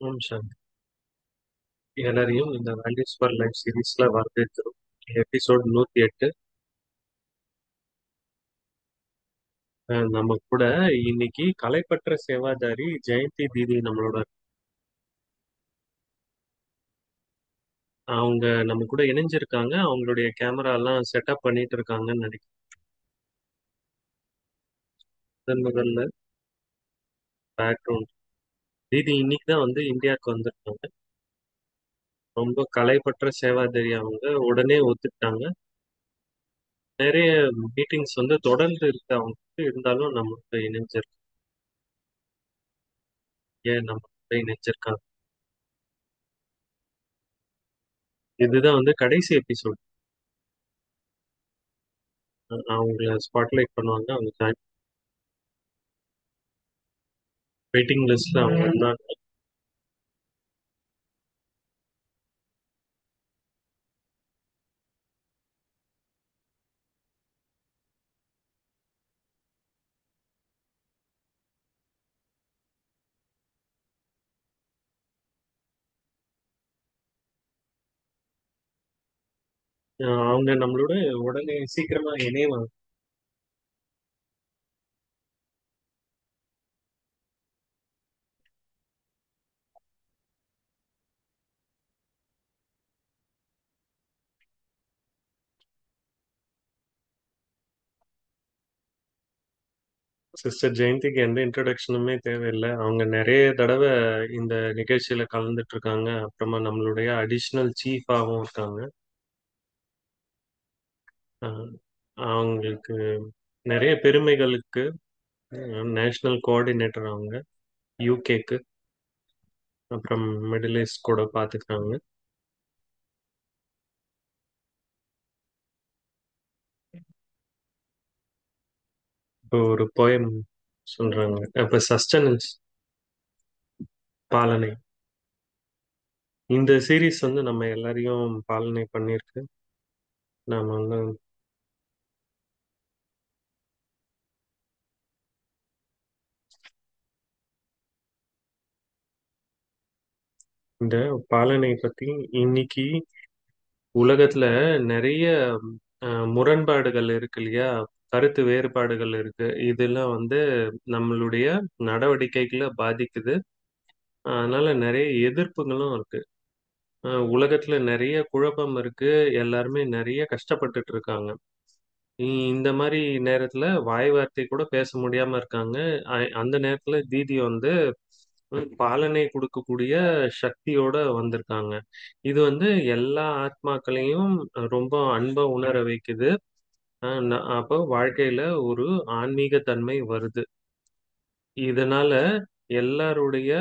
ஓம் சாந்தி. எல்லாரையும் இந்த values for life சீரீஸ்ல வரவேற்கிறோம். எபிசோட் 108. நம்ம கூட இன்னைக்கு கலைப்பற்ற சேவாதாரி ஜெயந்தி தீதி நம்மளோட அவங்க நம்ம கூட இணைஞ்சிருக்காங்க. அவங்களுடைய கேமரா எல்லாம் செட்டப் பண்ணிட்டு இருக்காங்கன்னு நினைக்கிறேன். முதல்ல பேக்ரவுண்ட் தீதி இன்னைக்கு தான் வந்து இந்தியாவுக்கு வந்திருக்காங்க. ரொம்ப கலைப்பற்ற சேவாதாரி அவங்க உடனே ஒத்துக்கிட்டாங்க. நிறைய மீட்டிங்ஸ் வந்து தொடர்ந்து இருக்கு அவங்களுக்கு. இருந்தாலும் நம்ம கூட நம்ம கூட இணைஞ்சிருக்காங்க. இதுதான் வந்து கடைசி எபிசோட். அவங்கள ஸ்பாட்லைட் பண்ணுவாங்க. அவங்க ஜாயின் வெயிட்டிங் லிஸ்ட்ல அவங்க இருந்தாங்க. அவங்க நம்மளோட உடனே சீக்கிரமா இணைவாங்க. சிஸ்டர் ஜெயந்திக்கு எந்த இன்ட்ரடக்ஷனுமே தேவையில்லை. அவங்க நிறைய தடவை இந்த நிகழ்ச்சியில கலந்துட்டு இருக்காங்க. அப்புறமா நம்மளுடைய அடிஷ்னல் சீஃபாகவும் இருக்காங்க. அஹ், அவங்களுக்கு நிறைய பெருமைகளுக்கு நேஷனல் கோஆர்டினேட்டர் அவங்க யூகேக்கு. அப்புறம் மிடில் ஈஸ்ட் கூட பார்த்துக்கிறாங்க. இப்போ ஒரு போயம் சொல்றாங்க. அப்ப சஸ்டனன்ஸ் பாலனை இந்த சீரீஸ் வந்து நம்ம எல்லாரையும் பாலனை பண்ணியிருக்கு. நாம வந்து இந்த பாலனை பத்தி இன்னைக்கு உலகத்துல நிறைய முரண்பாடுகள் இருக்கு இல்லையா? கருத்து வேறுபாடுகள் இருக்கு. இதெல்லாம் வந்து நம்மளுடைய நடவடிக்கைகளை பாதிக்குது. அதனால நிறைய எதிர்ப்புகளும் இருக்கு. உலகத்துல நிறைய குழப்பம் இருக்கு. எல்லாருமே நிறைய கஷ்டப்பட்டுட்டு இருக்காங்க. இந்த மாதிரி நேரத்துல வாய் வார்த்தை கூட பேச முடியாம இருக்காங்க. அந்த நேரத்துல தீதி வந்து பாலனை கொடுக்கக்கூடிய சக்தியோட வந்திருக்காங்க. இது வந்து எல்லா ஆத்மாக்களையும் ரொம்ப அன்பா உணர வைக்குது. அப்போ வாழ்க்கையில ஒரு ஆன்மீக தன்மை வருது. இதனால எல்லாருடைய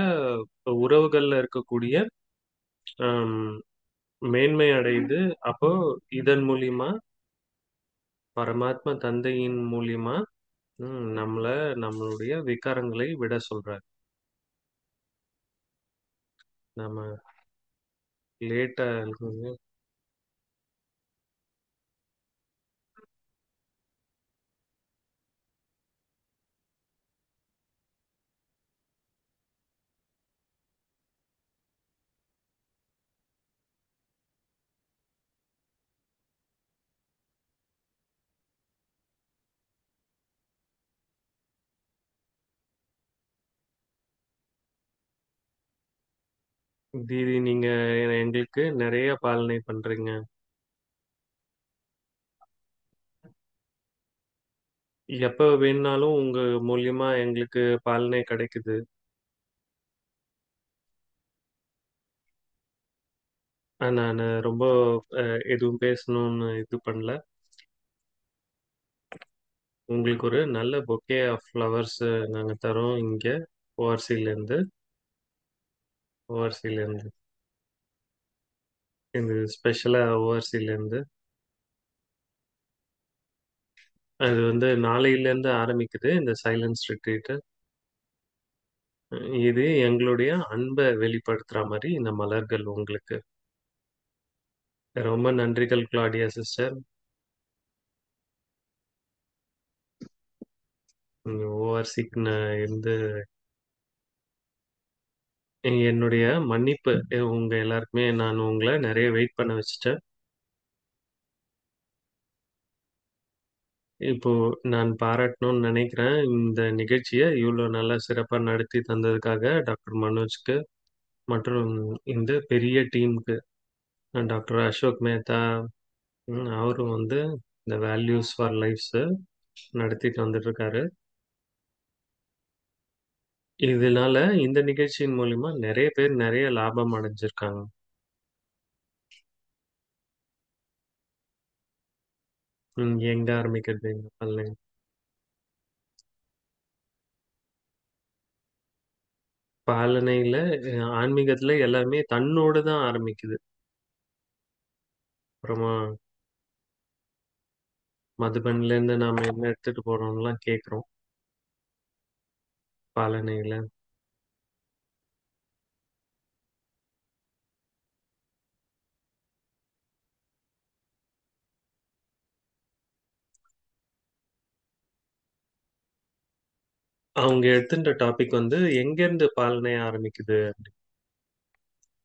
உறவுகள்ல இருக்கக்கூடிய ஆம், மேன்மை அடையுது. அப்போ இதன் மூலியமா பரமாத்மா தந்தையின் மூலியமா நம்மளுடைய விகாரங்களை விட சொல்றாரு. நம்ம லேட்டா தீதி நீங்க எங்களுக்கு நிறைய பாலனை பண்றீங்க. எப்ப வேணும்னாலும் உங்க மூலியமா எங்களுக்கு பாலனை கிடைக்குது. நான் ரொம்ப எதுவும் பேசணும்னு இது பண்ணல. உங்களுக்கு ஒரு நல்ல பொக்கே ஆஃப் ஃப்ளவர்ஸ் நாங்க தரோம் இங்க ஓஆர்சில இருந்து. ஓஆர்சில இருந்து இது ஸ்பெஷலா ஓஆர்சில இருந்து. அது வந்து நாளையில இருந்து ஆரம்பிக்குது இந்த சைலன்ஸ் ரிட்ரீட். இது எங்களுடைய அன்பை வெளிப்படுத்துற மாதிரி இந்த மலர்கள் உங்களுக்கு. ரொம்ப நன்றிகள் கிளாடியா சிஸ்டர். ஓஆர்சிக்கு இருந்து என்னுடைய மன்னிப்பு. உங்க எல்லாருக்குமே நான் உங்கள நெறைய வெயிட் பண்ண வச்சுட்டேன். இப்போ நான் பாராட்டணும்னு நெனைக்கிறேன். இந்த நிகழ்ச்சிய இவ்ளோ நல்லா சிறப்பா நடத்தி தந்ததுக்காக டாக்டர் மனோஜ்க்கு, மற்றும் இந்த பெரிய டீமுக்கு டாக்டர் அசோக் மேத்தா, அவரும் வந்து இந்த வேல்யூஸ் ஃபார் லைஃப்ஸ நடத்திட்டு வந்துட்டுருக்காரு. இதனால இந்த நிகழ்ச்சியின் மூலியமா நெறைய பேர் நெறைய லாபம் அடைஞ்சிருக்காங்க. எங்க ஆரம்பிக்கிறது? பழனி. பாலனையில ஆன்மீகத்துல எல்லாமே தன்னோட தான் ஆரம்பிக்குது. அப்புறமா மதுபன்லேருந்து நாம என்ன எடுத்துட்டு போறோம்லாம் கேட்குறோம். பாலனையில. அவங்க எடுத்துட்ட டாபிக் வந்து எங்கேருந்து பாலனை ஆரம்பிக்குது?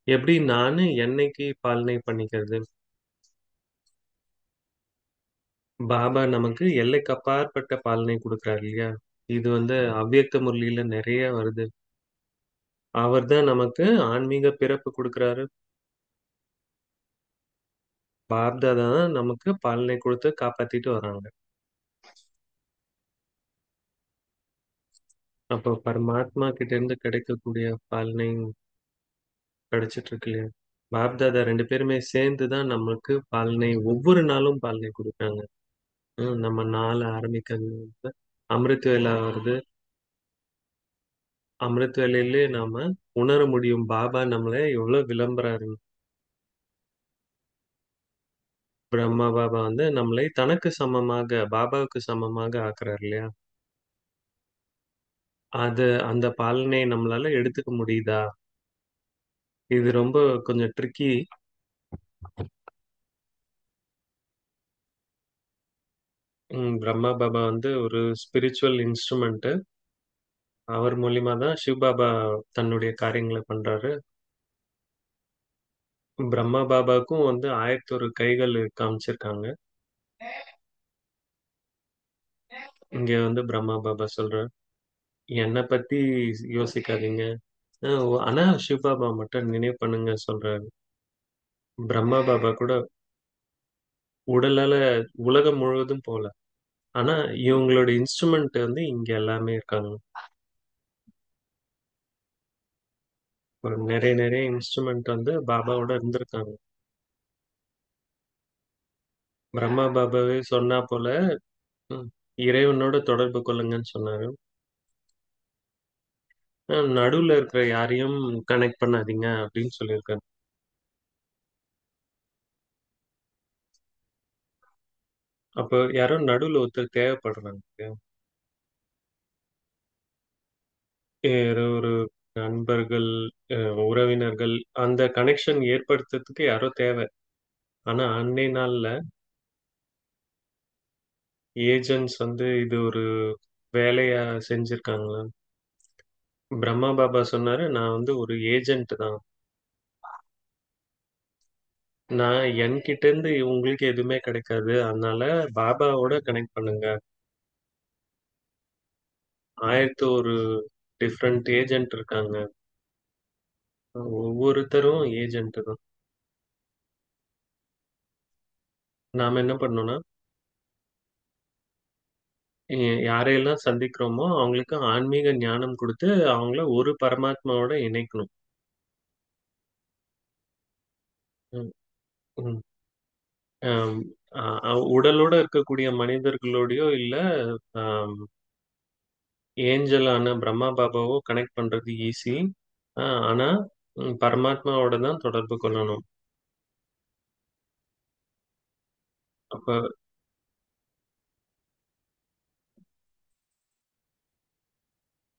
எப்படி நானு என்னைக்கு பாலனை பண்ணிக்கிறது? பாபா நமக்கு எல்லைக்கு அப்பாற்பட்ட பாலனை குடுக்குறாரு இல்லையா? இது வந்து அவ்வியக்த முரளியில நெறைய வருது. அவர் தான் நமக்கு ஆன்மீக பிறப்பு குடுக்குறாரு. பாப்தாதா தான் நமக்கு பாலனை குடுத்து காப்பாத்திட்டு வராங்க. அப்போ பரமாத்மா கிட்ட இருந்து கிடைக்கக்கூடிய பாலனை கிடைச்சிட்டு இருக்கு இல்லையா? பாப்தாதா 2 பேருமே சேர்ந்து தான் நமக்கு பாலனை ஒவ்வொரு நாளும் பாலனை குடுக்குறாங்க. நம்ம நாள ஆரம்பிக்கிறது வந்து அமிர்த வேளை வருது. அமிர்த வேளையிலே நாம உணர முடியும் பாபா நம்மள எவ்வளோ விளம்புறாருன்னு. பிரம்மா பாபா வந்து நம்மளை தனக்கு சமமாக, பாபாவுக்கு சமமாக ஆக்குறாரு இல்லையா? அந்த பாலனை நம்மளால எடுத்துக்க முடியுதா? இது ரொம்ப கொஞ்சம் ட்ரிக்கி. பிரம்மா பாபா வந்து ஒரு ஸ்பிரிச்சுவல் இன்ஸ்ட்ருமென்ட். அவர் மூலியமா தான் சிவ் பாபா தன்னுடைய காரியங்கள பண்றாரு. பிரம்மா பாபாவுக்கும் வந்து 1001 கைகள் காமிச்சிருக்காங்க. இங்க வந்து பிரம்மா பாபா சொல்றார், "என்ன பத்தி யோசிக்காதீங்க. ஆனா சிவ் பாபா மட்டும் நினைவு பண்ணுங்க" சொல்றாரு. பிரம்மா பாபா கூட உடலால உலகம் முழுவதும் போல. ஆனா இவங்களோட இன்ஸ்ட்ருமென்ட் வந்து இங்க எல்லாமே இருக்காங்க. ஒரு நெறைய நெறைய இன்ஸ்ட்ருமென்ட் வந்து பாபாவோட இருந்திருக்காங்க. பிரம்மா பாபாவே சொன்னா போல, ம் இறைவனோட தொடர்பு கொள்ளுங்கன்னு சொன்னாரு. நடுவுல இருக்கிற யாரையும் கனெக்ட் பண்ணாதீங்க அப்படின்னு சொல்லியிருக்காரு. அப்போ யாரோ நடுவுல ஒருத்தர் தேவைப்படுறாங்க. யாரோ ஒரு நண்பர்கள், அ உறவினர்கள் அந்த கனெக்ஷன் ஏற்படுத்துறதுக்கு யாரோ தேவை. ஆனா அன்னைய நாள்ல ஏஜென்ட்ஸ் வந்து இது ஒரு வேலையா செஞ்சிருக்காங்களா? பிரம்மா பாபா சொன்னாரு, "நான் வந்து ஒரு ஏஜென்ட் தான். நான் என்கிட்ட இருந்து உங்களுக்கு எதுவுமே கிடைக்காது. அதனால பாபாவோட கனெக்ட் பண்ணுங்க. 1001 டிஃபரண்ட் ஏஜென்ட் இருக்காங்க. ஒவ்வொருத்தரும் ஏஜென்ட் தான். நாம என்ன பண்ணணும்னா, யாரையெல்லாம் சந்திக்கிறோமோ, அவங்களுக்கு ஆன்மீக ஞானம் குடுத்து, அவங்கள ஒரு பரமாத்மாவோட இணைக்கணும். ம், ம். அம் உடலோட இருக்கக்கூடிய மனிதர்களோடையோ, இல்ல அம் ஏஞ்சலான பிரம்மா பாபாவோ கனெக்ட் பண்றது ஈஸி. ஆனா பரமாத்மாவோட தான் தொடர்பு கொள்ளணும். அப்ப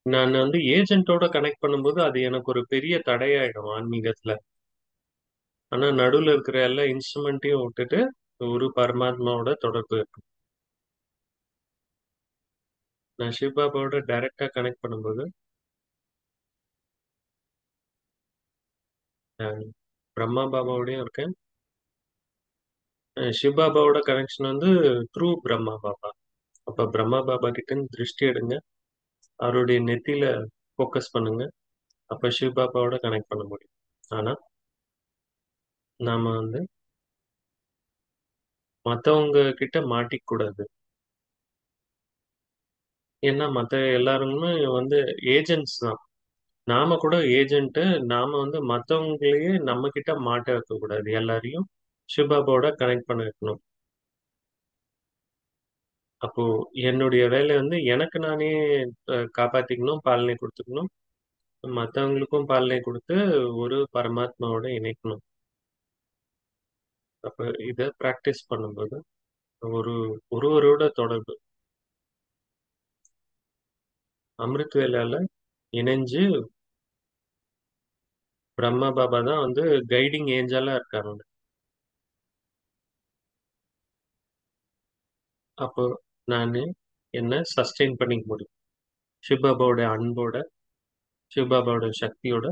நான் வந்து ஏஜென்ட்டோட கனெக்ட் பண்ணும்போது, அது எனக்கு ஒரு பெரிய தடையாயிடும் ஆன்மீகத்துல. ஆனா நடுவுல இருக்கிற எல்லா இன்ஸ்ட்ருமென்ட்டையும் விட்டுட்டு, ஒரு பரமாத்மாவோட தொடர்பு. நான் சிவ பாபாவோட டைரக்ட்டா கனெக்ட் பண்ணும்போது, அ பிரம்மா பாபாவோடயும் இருக்கேன். சிவ பாபாவோட கனெக்ஷன் வந்து த்ரூ பிரம்மா பாபா. அப்ப பிரம்மா பாபா கிட்டேருந்து திருஷ்டி எடுங்க. அவருடைய நெத்தியில ஃபோக்கஸ் பண்ணுங்க. அப்ப சிவ பாபாவோட கனெக்ட் பண்ண முடியும். ஆனா, நாம வந்து மத்தவங்க கிட்ட மாட்டிக்க கூடாது. ஏன்னா, மத்த எல்லாருமே வந்து ஏஜென்ட்ஸ் தான். நாம கூட ஏஜென்ட்டு. நாம வந்து மத்தவங்களையே நம்ம கிட்ட மாட்ட வைக்கக்கூடாது. எல்லாரையும் சிவ பாபாவோட கனெக்ட் பண்ண வைக்கணும். அப்போ என்னுடைய வேலை வந்து எனக்கு நானே காப்பாத்திக்கணும், பாலனை குடுத்துக்கணும். மத்தவங்களுக்கும் பாலனை குடுத்து ஒரு பரமாத்மாவோட இணைக்கணும். அப்ப இத பிராக்டிஸ் பண்ணும்போது ஒரு ஒருவரோட தொடர்பு அமிர்த் வேலால இணைஞ்சு பிரம்மா பாபா தான் வந்து கைடிங் ஏஞ்சலா இருக்காங்க. அப்போ நானு என்ன சஸ்டெயின் பண்ணிக்க முடியும். சிவ பாபாவோட அன்போட, சிவ பாபாவோட சக்தியோட.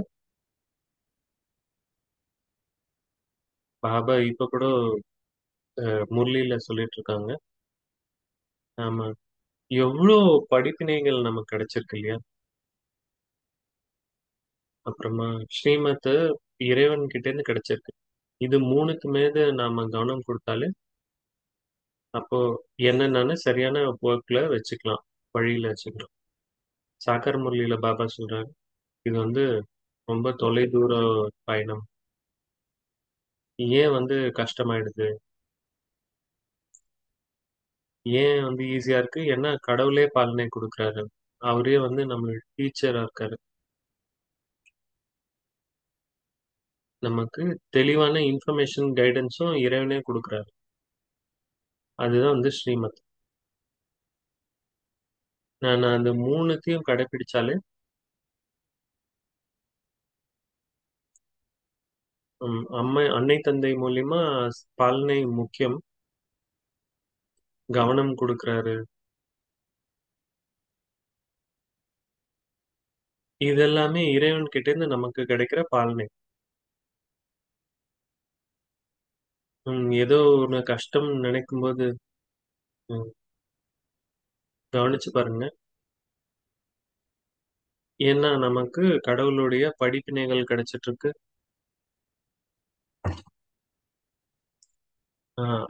பாபா இப்ப கூட முரளியில சொல்லிட்டு இருக்காங்க. நாம எவ்ளோ படிப்பினைகள் நமக்கு கிடைச்சிருக்கு இல்லையா? அப்புறமா ஸ்ரீமத் இறைவன் கிட்ட இருந்து கிடைச்சிருக்கு. இது 3க்கு மீது நாம கவனம் குடுத்தாலே, அப்போ என்ன நானு சரியான போக்குல வச்சுக்கலாம். வழியில வச்சுக்கலாம். சாக்கர் முரளியில பாபா சொல்றாரு, இது வந்து ரொம்ப தொலைதூர பயணம். ஏன் வந்து கஷ்டமாயிடுது? ஏன் வந்து ஈஸியா இருக்கு? ஏன்னா கடவுளே பாலனை குடுக்குறாரு. அவரே வந்து நம்ம டீச்சரா இருக்காரு. நமக்கு தெளிவான இன்ஃபர்மேஷன் கைடன்ஸும் இறைவனே குடுக்குறாரு. அதுதான் வந்து ஸ்ரீமத். நான் அந்த 3த்தையும் கடைப்பிடிச்சாலே, அன்னை தந்தை மூலியமா பாலனை முக்கியம். கவனம் குடுக்குறாரு. இதெல்லாமே இறைவன் கிட்ட இருந்து நமக்கு கிடைக்கிற பாலனை. ஏதோ ஒண்ணு கஷ்டம் நினைக்கும்போது ம் கவனிச்சு பாருங்க. ஏன்னா நமக்கு கடவுளுடைய படிப்பினைகள் கிடைச்சிட்டு இருக்கு.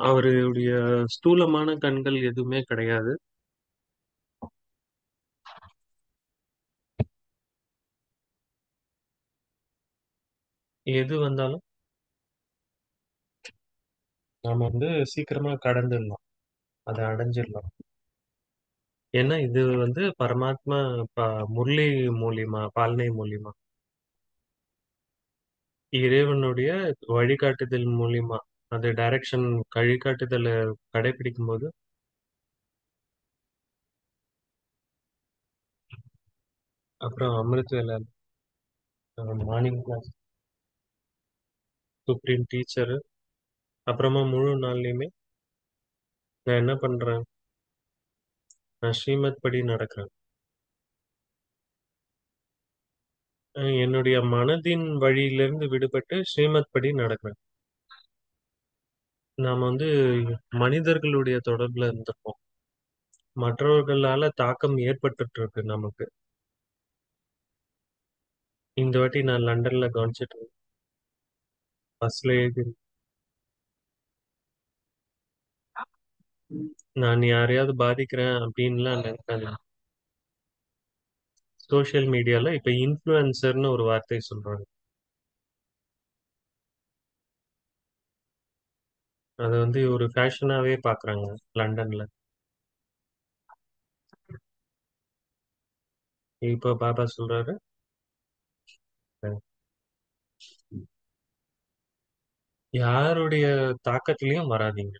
அவருடைய ஸ்தூலமான கண்கள் எதுவுமே கிடையாது. எது வந்தாலும் நாம வந்து சீக்கிரமா கடந்துடலாம். அத அடைஞ்சிடலாம். ஏன்னா இது வந்து பரமாத்மா முரளி மூலியமா, பாலனை மூலியமா, இறைவனுடைய வழிகாட்டுதல் மூலியமா, அது டைரக்ஷன் வழிகாட்டுதல கடைபிடிக்கும்போது, அப்புறம் அமிர்த் வேலை, மார்னிங் கிளாஸ், சுப்ரீம் டீச்சரு, அப்புறமா முழு நாள்லயுமே நான் என்ன பண்றேன்? நான் ஸ்ரீமத் படி நடக்கிறேன். என்னுடைய மனதின் வழியிலிருந்து விடுபட்டு ஸ்ரீமத் படி நடக்கிறேன். நாம வந்து மனிதர்களுடைய தொடர்புல இருந்திருப்போம். மற்றவர்களால தாக்கம் ஏற்பட்டுட்டு இருக்கு நமக்கு. இந்த வாட்டி நான் லண்டன்ல கவனிச்சிட்டு இருந்தேன். பஸ்ல ஏறி நான் யாரையாவது பாதிக்கிறேன் அப்படின்லாம் நினைக்காதீங்க. சோசியல் மீடியால இப்ப இன்ஃப்ளூயன்சர்னு ஒரு வார்த்தை சொல்றாங்க. அத வந்து ஒரு ஃபேஷனாவே பாக்குறாங்க லண்டன்ல. இப்ப பாபா சொல்றாரு, அஹ், யாருடைய தாக்கத்திலயும் வராதீங்க.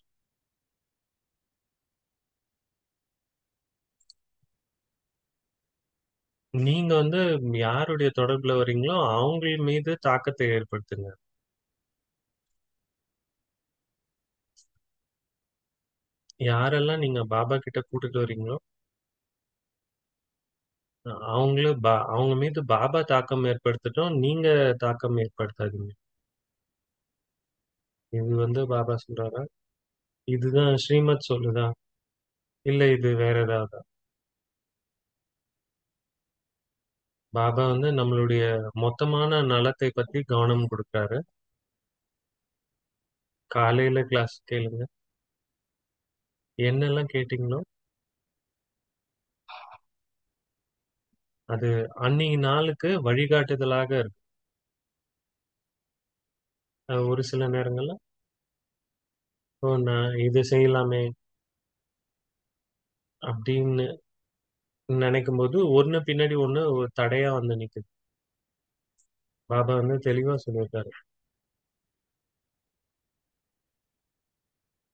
நீங்க வந்து யாருடைய தொடர்புல வர்றீங்களோ அவங்க மீது தாக்கத்தை ஏற்படுத்துங்க. யாரெல்லாம் நீங்க பாபா கிட்ட கூட்டிட்டு வர்றீங்களோ அவங்க மீது பாபா தாக்கம் ஏற்படுத்தட்டும். நீங்க தாக்கம் ஏற்படுத்தாதீங்க. இது வந்து பாபா சொல்றாரா? இதுதான் ஸ்ரீமத் சொல்லுதா? இல்ல இது வேற ஏதாவதா? பாபா வந்து நம்மளுடைய மொத்தமான நலத்தை பத்தி கவனம் குடுக்குறாரு. காலையில கிளாஸ் கேளுங்க. என்னெல்லாம் கேட்டீங்களோ, அது அன்னைய நாளுக்கு வழிகாட்டுதலாக இருக்கு. ஒரு சில நேரங்கள்ல, "ஓ! நான் இத செய்யலாமே" அப்படின்னு நெனைக்கும்போது, ஒண்ணு பின்னாடி ஒண்ணு ஒரு தடையா வந்து நிக்குது. பாபா வந்து தெளிவா சொல்லியிருக்காரு.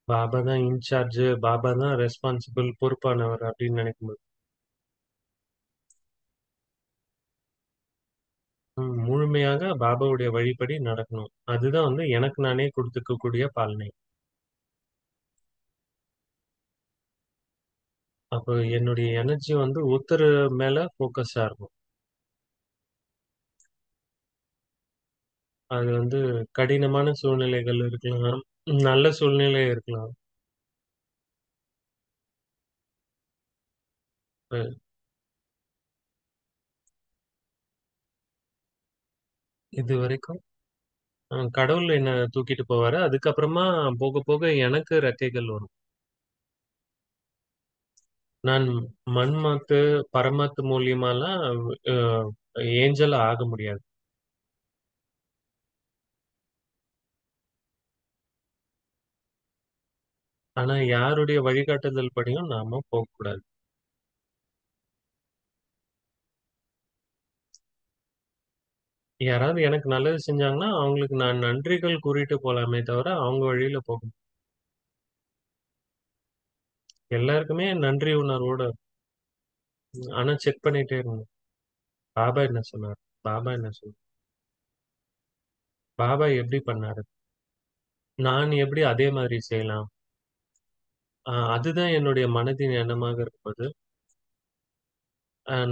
பாபா தான் இன்சார்ஜ், பாபா தான் ரெஸ்பான்சிபிள், பொறுப்பானவர் அப்படின்னு நெனைக்கும்போது, முழுமையாக பாபாவுடைய வழிப்படி நடக்கணும். அதுதான் வந்து எனக்கு நானே குடுத்துக்கக்கூடிய பாலனை. அப்போ என்னுடைய எனர்ஜி வந்து ஒருத்தர் மேல ஃபோக்கஸா இருக்கும். அது வந்து கடினமான சூழ்நிலைகள் இருக்கலாம். நல்ல சூழ்நிலை இருக்கலாம். அ இதுவரைக்கும் கடவுள் என்ன தூக்கிட்டு போவாரு. அதுக்கப்புறமா போக போக எனக்கு ரெக்கைகள் வரும். நான் மன்மாத்து, பரமாத்து மூலியமாலாம் அ ஏஞ்சல் ஆக முடியாது. ஆனா யாருடைய வழிகாட்டுதல் படியும் நாம போகக்கூடாது. யாராவது எனக்கு நல்லது செஞ்சாங்கன்னா, அவங்களுக்கு நான் நன்றிகள் கூறிட்டு போலாமே தவிர, அவங்க வழியில போக எல்லாருக்குமே நன்றி உணர்வோட ஆனா செக் பண்ணிட்டே இருந்தேன். பாபா என்ன சொன்னார்? பாபா என்ன சொன்னார்? பாபா எப்படி பண்ணாரு? நான் எப்படி அதே மாதிரி செய்யலாம்? அதுதான் என்னுடைய மனதின் எண்ணமாக இருப்பது.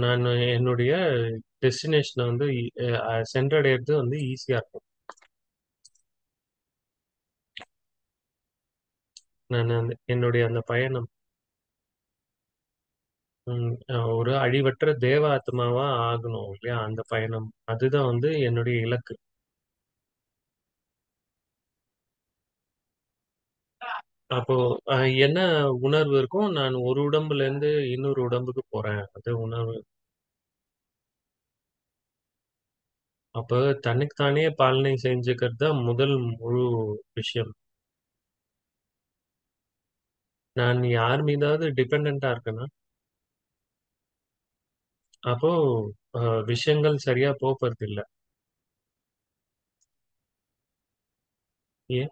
நான் என்னுடைய டெஸ்டினேஷன வந்து சென்றடையறது வந்து ஈஸியா இருக்கும். நான் அந்த என்னுடைய அந்த பயணம் ஒரு அழிவற்ற தேவ ஆத்மாவா ஆகணும் இல்லையா? அந்த பயணம். அதுதான் வந்து என்னுடைய இலக்கு. அப்போ அ என்ன உணர்வு இருக்கும்? நான் ஒரு உடம்புலேருந்து இன்னொரு உடம்புக்கு போறேன். அது உணர்வு. அப்ப தனக்கு தானே பாலனை செஞ்சுக்கிறது தான் முதல் முழு விஷயம். நான் யார் மீதாவது டிபெண்டன்ட்டா இருக்கேன்னா, அப்போ அ விஷயங்கள் சரியா போப்போறதில்ல. ஏன்?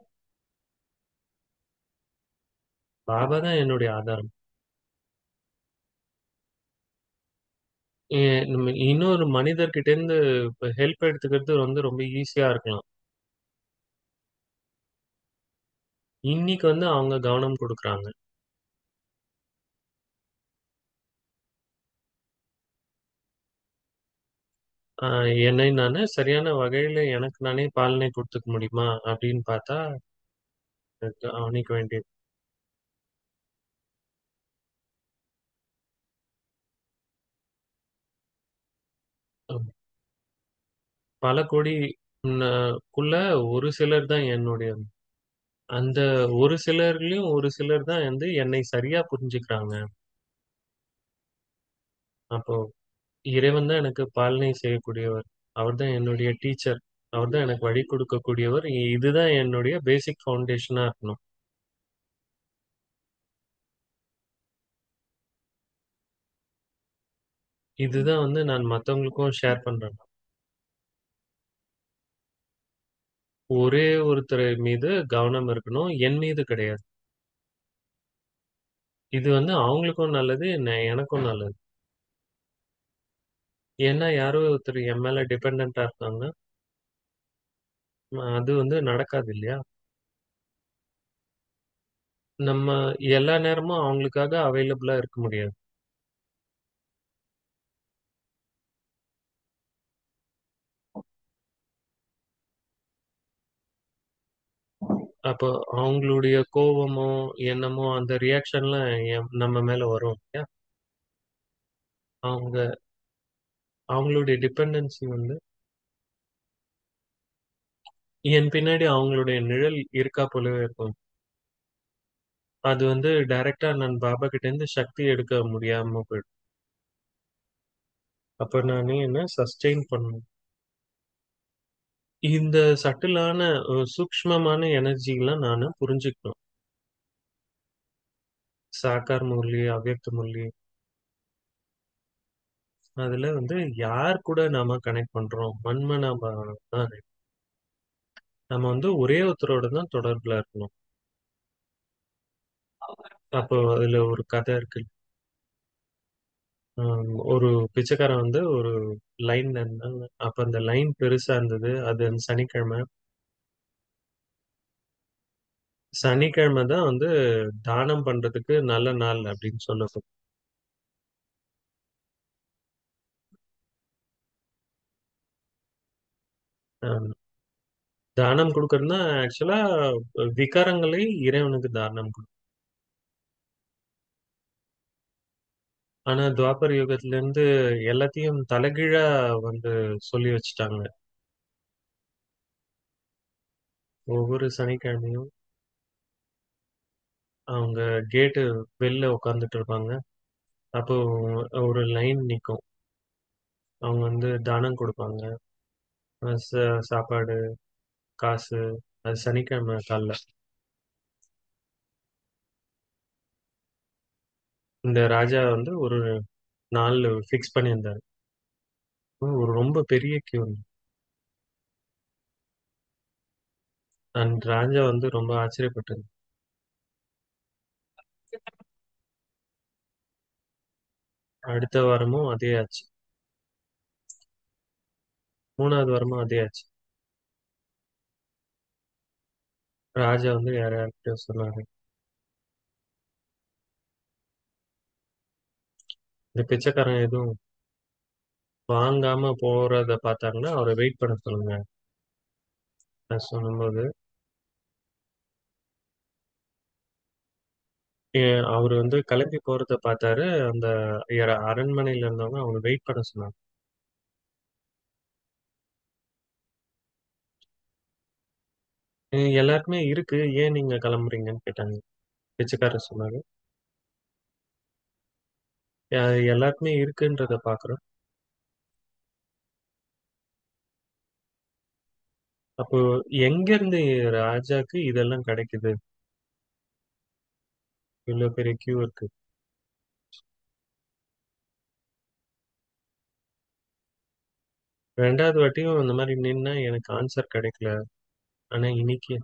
பாபா தான் என்னுடைய ஆதாரம். எ நம்ம இன்னொரு மனிதர்கிட்டேருந்து இப்ப ஹெல்ப் எடுத்துக்கிறது வந்து ரொம்ப ஈஸியா இருக்கலாம். இன்னைக்கு வந்து அவங்க கவனம் குடுக்குறாங்க. அ என்னை நானு சரியான வகையில எனக்கு நானே பாலனை குடுத்துக்க முடியுமா? அப்படின்னு பார்த்தா, கவனிக்க வேண்டியது. ம். பல கோடி ன க்குள்ள ஒரு சிலர் தான் என்னுடைய அந்த ஒரு சிலர்லயும் ஒரு சிலர் தான் வந்து என்னை சரியா புரிஞ்சுக்கிறாங்க. அப்போ இறைவன் தான் எனக்கு பாலனை செய்யக்கூடியவர். அவர் தான் என்னுடைய டீச்சர். அவர் தான் எனக்கு வழி கொடுக்கக்கூடியவர். இதுதான் என்னுடைய பேசிக் ஃபவுண்டேஷனா இருக்கணும். இதுதான் வந்து நான் மத்தவங்களுக்கும் ஷேர் பண்றேன். ஒரே ஒருத்தர் மீது கவனம் இருக்கணும். என் மீது கிடையாது. இது வந்து அவங்களுக்கும் நல்லது, எனக்கும் நல்லது. ஏன்னா யாரோ ஒருத்தர் என் மேல டிபெண்டன்ட்டா இருக்காங்கன்னா, அது வந்து நடக்காது இல்லையா? நம்ம எல்லா நேரமும் அவங்களுக்காக அவைலபிளா இருக்க முடியாது. அப்போ அவங்களுடைய கோவமோ, எண்ணமோ அந்த ரியாக்ஷன்லாம் நம்ம மேல வரும் இல்லையா? அவங்க அவங்களுடைய டிபெண்டன்சி வந்து என் பின்னாடி அவங்களுடைய நிழல் இருக்கா போலவே இருக்கும். அது வந்து டைரக்ட்டா நான் பாபா கிட்டேருந்து சக்தி எடுக்க முடியாம போயிடும். அப்ப நானே என்ன சஸ்டெயின் பண்ணணும். இந்த சட்டிலான சூக்ஷ்மமான எனர்ஜிலாம் நானு புரிஞ்சுக்கணும். சாக்கார் முரளி, அவ்யக்த முரளி அதுல வந்து யார் கூட நாம கனெக்ட் பண்றோம்? மன்மனாபவன் தான். நம்ம வந்து ஒரே ஒருத்தரோட தான் தொடர்புல இருக்கணும். அப்போ அதுல ஒரு கதை இருக்கு. ஒரு பிச்சைக்காரன் வந்து ஒரு லைன்ல இருந்தாங்க. அப்ப அந்த லைன் பெருசா இருந்தது. அது அந்த சனிக்கிழமை. சனிக்கிழமை தான் வந்து தானம் பண்றதுக்கு நல்ல நாள் அப்படின்னு சொல்லப்படும். ஆமா. தானம் குடுக்கறதுன்னா ஆக்சுவலா விகாரங்களை இறைவனுக்கு தானம் குடு. ஆனா துவாபர யுகத்துல இருந்து எல்லாத்தையும் தலைகீழா வந்து சொல்லி வச்சுட்டாங்க. ஒவ்வொரு சனிக்கிழமையும் அவங்க கேட்டு வெளில உட்கார்ந்துட்டு இருப்பாங்க. அப்போ ஒரு லைன் நிக்கும். அவங்க வந்து தானம் குடுப்பாங்க. சாப்பாடு, காசு. அது சனிக்கிழமை காலைல. இந்த ராஜா வந்து ஒரு நாள் ஃபிக்ஸ் பண்ணியிருந்தாரு. ஒரு ரொம்ப பெரிய கியூ. அந்த ராஜா வந்து ரொம்ப ஆச்சரியப்பட்டாரு. அடுத்த வாரமும் அதே ஆச்சு. 3வது வாரமும் அதே ஆச்சு. ராஜா வந்து யார் யார்கிட்டயோ சொன்னாரு. இந்த பிச்சைக்காரன் எதுவும் வாங்காம போறத பார்த்தாருன்னா, அவர வெயிட் பண்ண சொல்லுங்க. சொல்லும்போது, அவரு வந்து கிளம்பி போறத பார்த்தாரு. அந்த அரண்மனையில இருந்தவங்க அவன வெயிட் பண்ண சொன்னாங்க. எல்லாருக்குமே இருக்கு. ஏன் நீங்க கிளம்புறீங்கன்னு கேட்டாங்க. பிச்சைக்காரர் சொன்னாரு. எல்லாருக்குமே இருக்குன்றத பார்க்குறோம். அப்போ எங்கேருந்து ராஜாக்கு இதெல்லாம் கிடைக்குது? இவ்ளோ பெரிய கியூ இருக்கு. 2வது வாட்டியும் இந்த மாரி நின்னா எனக்கு ஆன்சர் கிடைக்கல. ஆனா இன்னைக்கு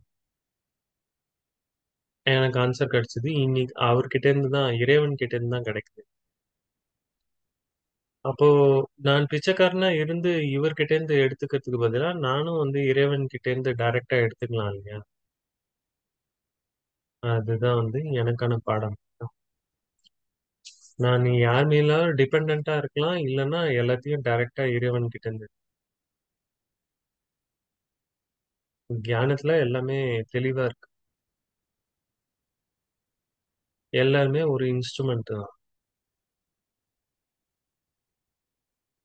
எனக்கு ஆன்சர் கிடைச்சது. இன்னைக்கு அவர்கிட்ட இருந்து தான் இறைவன் கிட்ட இருந்து தான் கிடைக்குது. அப்போ நான் பிச்சைக்காரனா இருந்து இவர்கிட்ட இருந்து எடுத்துக்கிறதுக்கு பதிலா, நானும் வந்து இறைவன் கிட்ட இருந்து டைரக்ட்டா எடுத்துக்கலாம் இல்லையா? அதுதான் வந்து எனக்கான பாடம். நான் யார் மேலாவது டிபெண்டன்ட்டா இருக்கலாம். இல்லன்னா எல்லாத்தையும் டைரக்ட்டா இறைவன் கிட்ட இருந்து. தியானத்துல எல்லாமே தெளிவா இருக்கு. எல்லாருமே ஒரு இன்ஸ்ட்ருமெண்ட் தான்.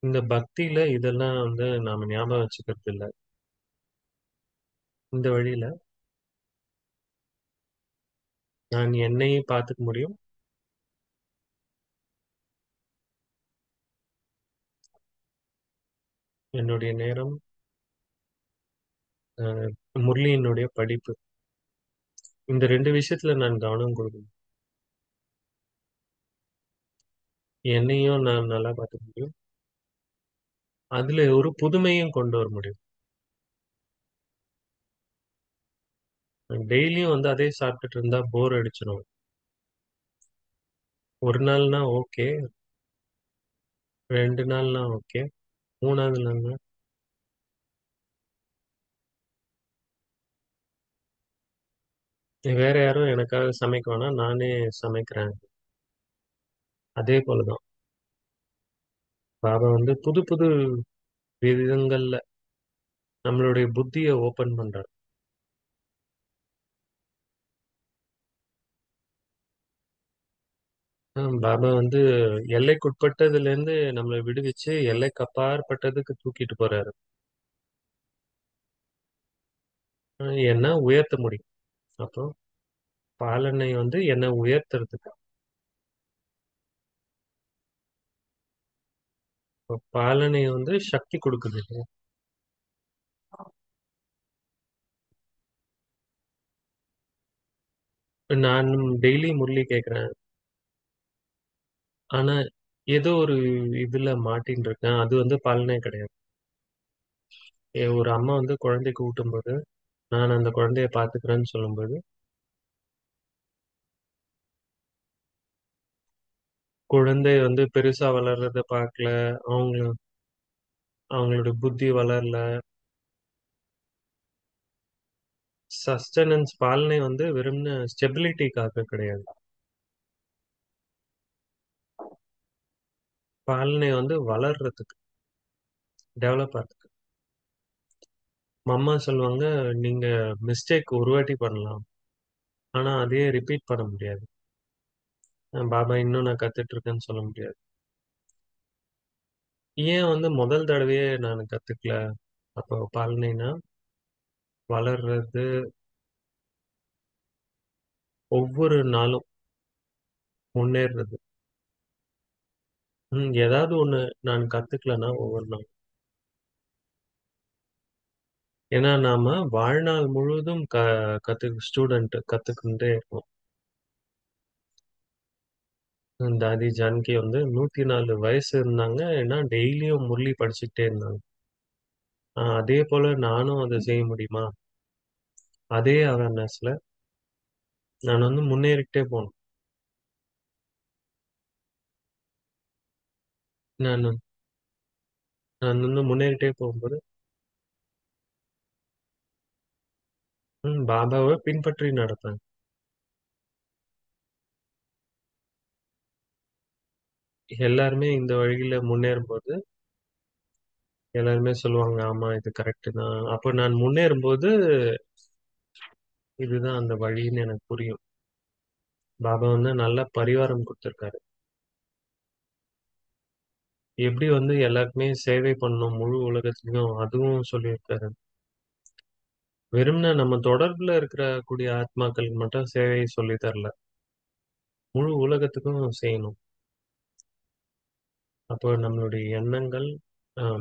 இந்த பக்தியில இதெல்லாம் வந்து நாம ஞாபகம் வச்சுக்கிறது இல்ல. இந்த வழியில நான் என்னையும் பார்த்துக்க முடியும். என்னுடைய நேரம், அ முரளியினுடைய படிப்பு. இந்த 2 விஷயத்துல நான் கவனம் கொடுக்கணும். என்னையும் நான் நல்லா பார்த்துக்க முடியும். அதுல ஒரு புதுமையும் கொண்டு வர முடியும். டெய்லியும் வந்து அதே சாப்பிட்டுட்டு இருந்தா போர் அடிச்சிரும். ஒரு நாள்னா ஓகே. 2 நாள்னா ஓகே. 3வது நாள்னா வேற யாரும் எனக்காக சமைக்க வேணாம். நானே சமைக்கிறேன். அதே போல தான். பாபா வந்து புது புது விதங்கள்ல நம்மளுடைய புத்திய ஓப்பன் பண்றார். பாபா வந்து எல்லைக்குட்பட்டதுல இருந்து நம்மளை விடுவிச்சு எல்லைக்கு அப்பாற்பட்டதுக்கு தூக்கிட்டு போறாரு. என்ன உயர்த்த முடியும். அப்போ பாலனை வந்து என்ன உயர்த்துறதுக்கு. இப்போ பாலனை வந்து சக்தி கொடுக்குது இல்லையா? நான் டெய்லி முரளி கேட்கிறேன். ஆனா ஏதோ ஒரு இதுல மாட்டின்னு இருக்கேன். அது வந்து பாலனே கிடையாது. ஒரு அம்மா வந்து குழந்தைக்கு ஊட்டும்போது நான் அந்த குழந்தைய பாத்துக்கிறேன்னு சொல்லும்போது குழந்தை வந்து பெருசா வளர்றத பார்க்கல. அவங்க அவங்களோட புத்தி வளரல. சஸ்டெனன்ஸ் பாலனை வந்து வெறும்னு ஸ்டெபிலிட்டிக்காக கிடையாது. பாலனை வந்து வளர்றதுக்கு, டெவலப் ஆகிறதுக்கு. அம்மா சொல்லுவாங்க, நீங்க மிஸ்டேக் ஒரு வாட்டி பண்ணலாம். ஆனா அதையே ரிப்பீட் பண்ண முடியாது. பாபா இன்னும் நான் கத்துட்டு இருக்கேன்னு சொல்ல முடியாது. ஏன் வந்து முதல் தடவையே நான் கத்துக்கல? அப்போ பாலனைனா வளர்றது, ஒவ்வொரு நாளும் முன்னேறுறது. ஏதாவது ஒண்ணு நான் கத்துக்கலன்னா ஒவ்வொரு நாள். ஏன்னா நாம வாழ்நாள் முழுவதும் ஸ்டூடெண்ட் கத்துக்கிட்டே இருப்போம். தாதி ஜானகி வந்து 104 வயசு இருந்தாங்க. ஏன்னா டெய்லியும் முரளி படிச்சுக்கிட்டே இருந்தாங்க. அதே போல நானும் அதை செய்ய முடியுமா? அதே அவேர்னஸ்ல நான் வந்து முன்னேறிக்கிட்டே போனேன். நான் நான் வந்து முன்னேறிட்டே போகும்போது பாபாவை பின்பற்றி நடப்பேன். எல்லாருமே இந்த வழியில முன்னேறும்போது எல்லாருமே சொல்லுவாங்க, ஆமா இது கரெக்ட் தான். அப்போ நான் முன்னேறும்போது இதுதான் அந்த வழின்னு எனக்கு புரியும். பாபா வந்து நல்ல பரிவாரம் கொடுத்திருக்காரு. எப்படி வந்து எல்லாருக்குமே சேவை பண்ணணும் முழு உலகத்துலயும் அதுவும் சொல்லியிருக்காரு. வெறும்னா நம்ம தொடர்புல இருக்கிற கூடிய ஆத்மாக்களுக்கு மட்டும் சேவை சொல்லி தரல. முழு உலகத்துக்கும் செய்யணும். அப்போ நம்மளுடைய எண்ணங்கள்,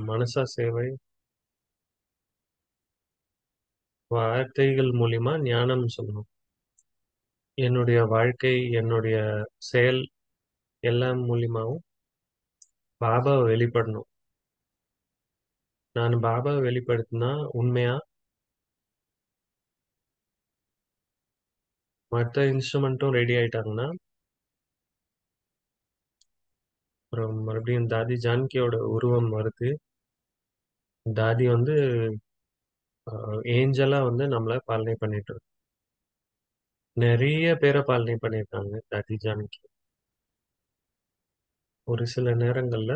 மனசா சேவை, வார்த்தைகள் மூலியமா ஞானம் சொல்லணும். என்னுடைய வாழ்க்கை, என்னுடைய செயல் எல்லாம் மூலியமாவும் பாபாவை வெளிப்படணும். நான் பாபாவை வெளிப்படுத்தினா உண்மையா மற்ற இன்ஸ்ட்ருமெண்ட்டும் ரெடி ஆயிட்டாங்கன்னா அப்புறம் மறுபடியும் தாதி ஜானகியோட உருவம் வருது. தாதி வந்து ஏஞ்சலா வந்து நம்மள பாலனை பண்ணிட்டு இருக்கு. நிறைய பேரை பாலனை பண்ணியிருக்காங்க தாதி ஜானகி. ஒரு சில நேரங்கள்ல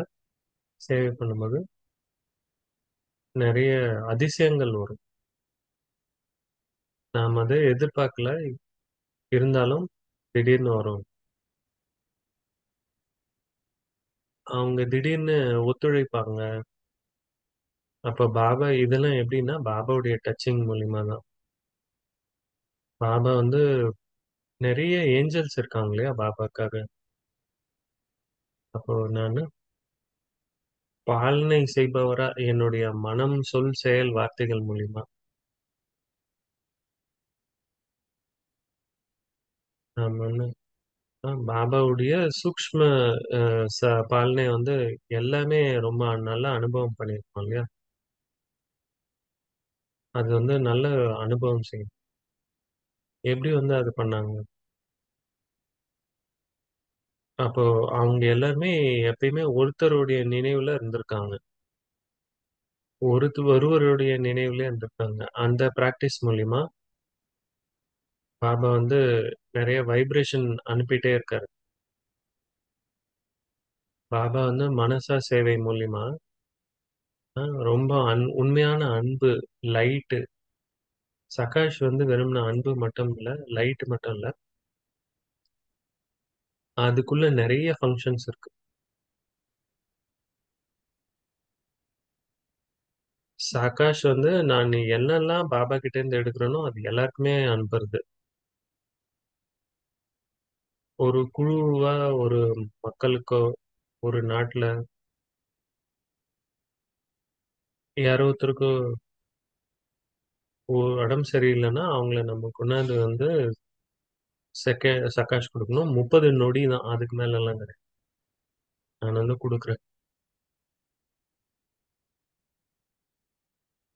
சேவை பண்ணும்போது நிறைய அதிசயங்கள் வரும். நாம் அதை எதிர்பார்க்கல. இருந்தாலும் திடீர்னு வரும். அவங்க திடீர்னு ஒத்துழைப்பாங்க. அப்ப பாபா இதெல்லாம் எப்படின்னா பாபாவுடைய டச்சிங் மூலியமா தான். பாபா வந்து நிறைய ஏஞ்சல்ஸ் இருக்காங்க இல்லையா பாபாக்காக. அப்போ நான் பாலனை செய்பவரா என்னுடைய மனம், சொல், செயல், வார்த்தைகள் மூலியமா நாம் வந்து பாபாவுடைய சூக்ஷ்ம பாலனை வந்து எல்லாமே ரொம்ப நல்லா அனுபவம் பண்ணியிருக்கோம் இல்லையா? அது வந்து நல்ல அனுபவம் செய்யும். எப்படி வந்து அது பண்ணாங்க? அப்போ அவங்க எல்லாருமே எப்பயுமே ஒருத்தருடைய நினைவுல இருந்திருக்காங்க. ஒருவருடைய நினைவுல இருந்திருக்காங்க. அந்த பிராக்டிஸ் மூலியமா பாபா வந்து நிறைய வைப்ரேஷன் அனுப்பிட்டே இருக்காரு. பாபா வந்து மனசா சேவை மூலியமா ரொம்ப உண்மையான அன்பு, லைட்டு. சகாஷ் வந்து வெறும்ன அன்பு மட்டும் இல்ல, லைட் மட்டும் இல்ல. அதுக்குள்ள நெறைய ஃபங்ஷன்ஸ் இருக்கு. சகாஷ் வந்து நான் என்னெல்லாம் பாபா கிட்ட இருந்து எடுக்கிறேனோ அது எல்லாருக்குமே அனுப்புறது. ஒரு குழுவா, ஒரு மக்களுக்கோ, ஒரு நாட்டுல யாரோ ஒருத்தருக்கு உடம்பு சரியில்லைன்னா அவங்கள நம்ம கொண்டாந்து வந்து சகாஷ் கொடுக்கணும். 30 நொடி தான், அதுக்கு மேல எல்லாம் கிடையாது. நான் வந்து கொடுக்குறேன்.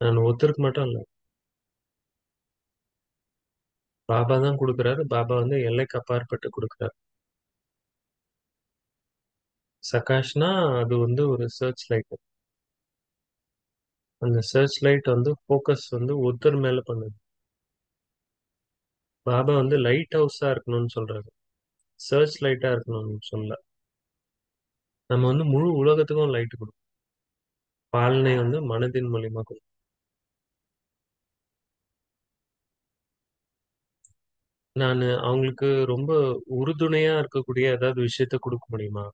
நான் ஒருத்தருக்கு மட்டும் இல்ல, பாபா தான் கொடுக்குறாரு. பாபா வந்து எல்லைக்கு அப்பாற்பட்டு கொடுக்குறாரு. சகாஷ்னா அது வந்து ஒரு சர்ச் லைட். அந்த சர்ச் லைட் வந்து ஃபோக்கஸ் வந்து ஒருத்தர் மேல பண்ணுது. பாபா வந்து லைட் ஹவுஸா இருக்கணும்னு சொல்றாரு, சர்ச் லைட்டா இருக்கணும்னு சொல்லல. நம்ம வந்து முழு உலகத்துக்கும் லைட் கொடுக்கணும். பாலனை வந்து மனதின் மூலியமா கொடுக்கும். நான் அவங்களுக்கு ரொம்ப உறுதுணையா இருக்கக்கூடிய ஏதாவது விஷயத்த கொடுக்க முடியுமா?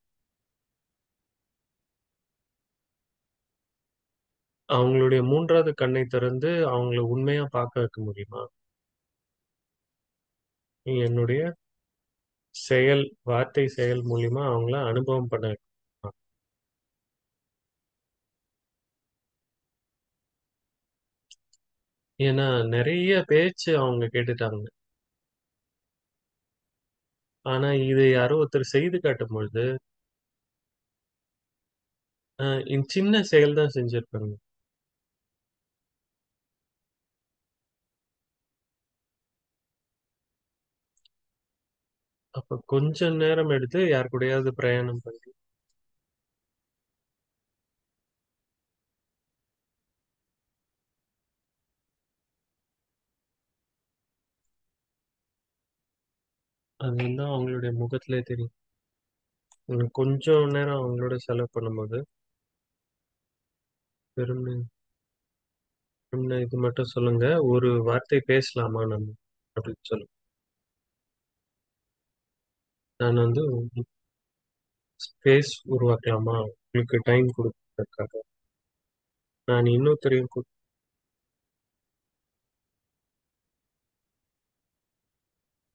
அவங்களுடைய மூன்றாவது கண்ணை திறந்து அவங்கள உண்மையா பார்க்க வைக்க முடியுமா? என்னுடைய செயல், வார்த்தை செயல் மூலியமா அவங்கள அனுபவம் பண்ண வைக்கணுமா? ஏன்னா நிறைய பேச்சு அவங்க கேட்டுட்டாங்க. ஆனா இது யாரோ ஒருத்தர் செய்து காட்டும் பொழுது இந்த சின்ன செயல் தான் செஞ்சிருப்பாங்க. அப்ப கொஞ்சம் நேரம் எடுத்து யார் கூடயாவது பிரயாணம் பண்ணி அது வந்து அவங்களுடைய முகத்திலே தெரியும். கொஞ்சம் நேரம் அவங்களோட செலவு பண்ணும்போது வெறும்னே வெறும்னே இது மட்டும் சொல்லுங்க, ஒரு வார்த்தை பேசலாமா நம்ம அப்படின்னு சொல்லுங்க. நான் வந்து ஸ்பேஸ் உருவாக்கலாமா உங்களுக்கு டைம் கொடுக்கறதுக்காக. நான் இன்னொருத்தரையும்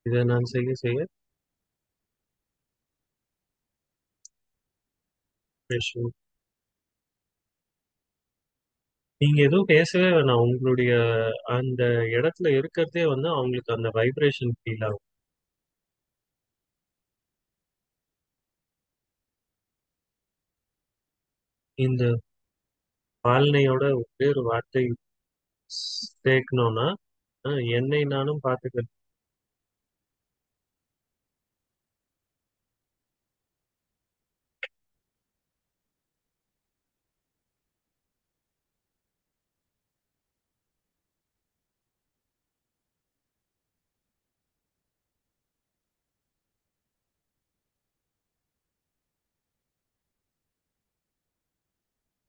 இதை நான் செய்ய செய்ய பேசுவோம். நீங்க எதுவும் பேசவே வேணாம். உங்களுடைய அந்த இடத்துல இருக்கிறதே வந்து அவங்களுக்கு அந்த வைப்ரேஷன் ஃபீல் ஆகும். இந்த பாலனையோட ஒரே ஒரு வார்த்தை சேர்க்கணும்னா என்னை நானும் பார்த்துக்கிறேன்.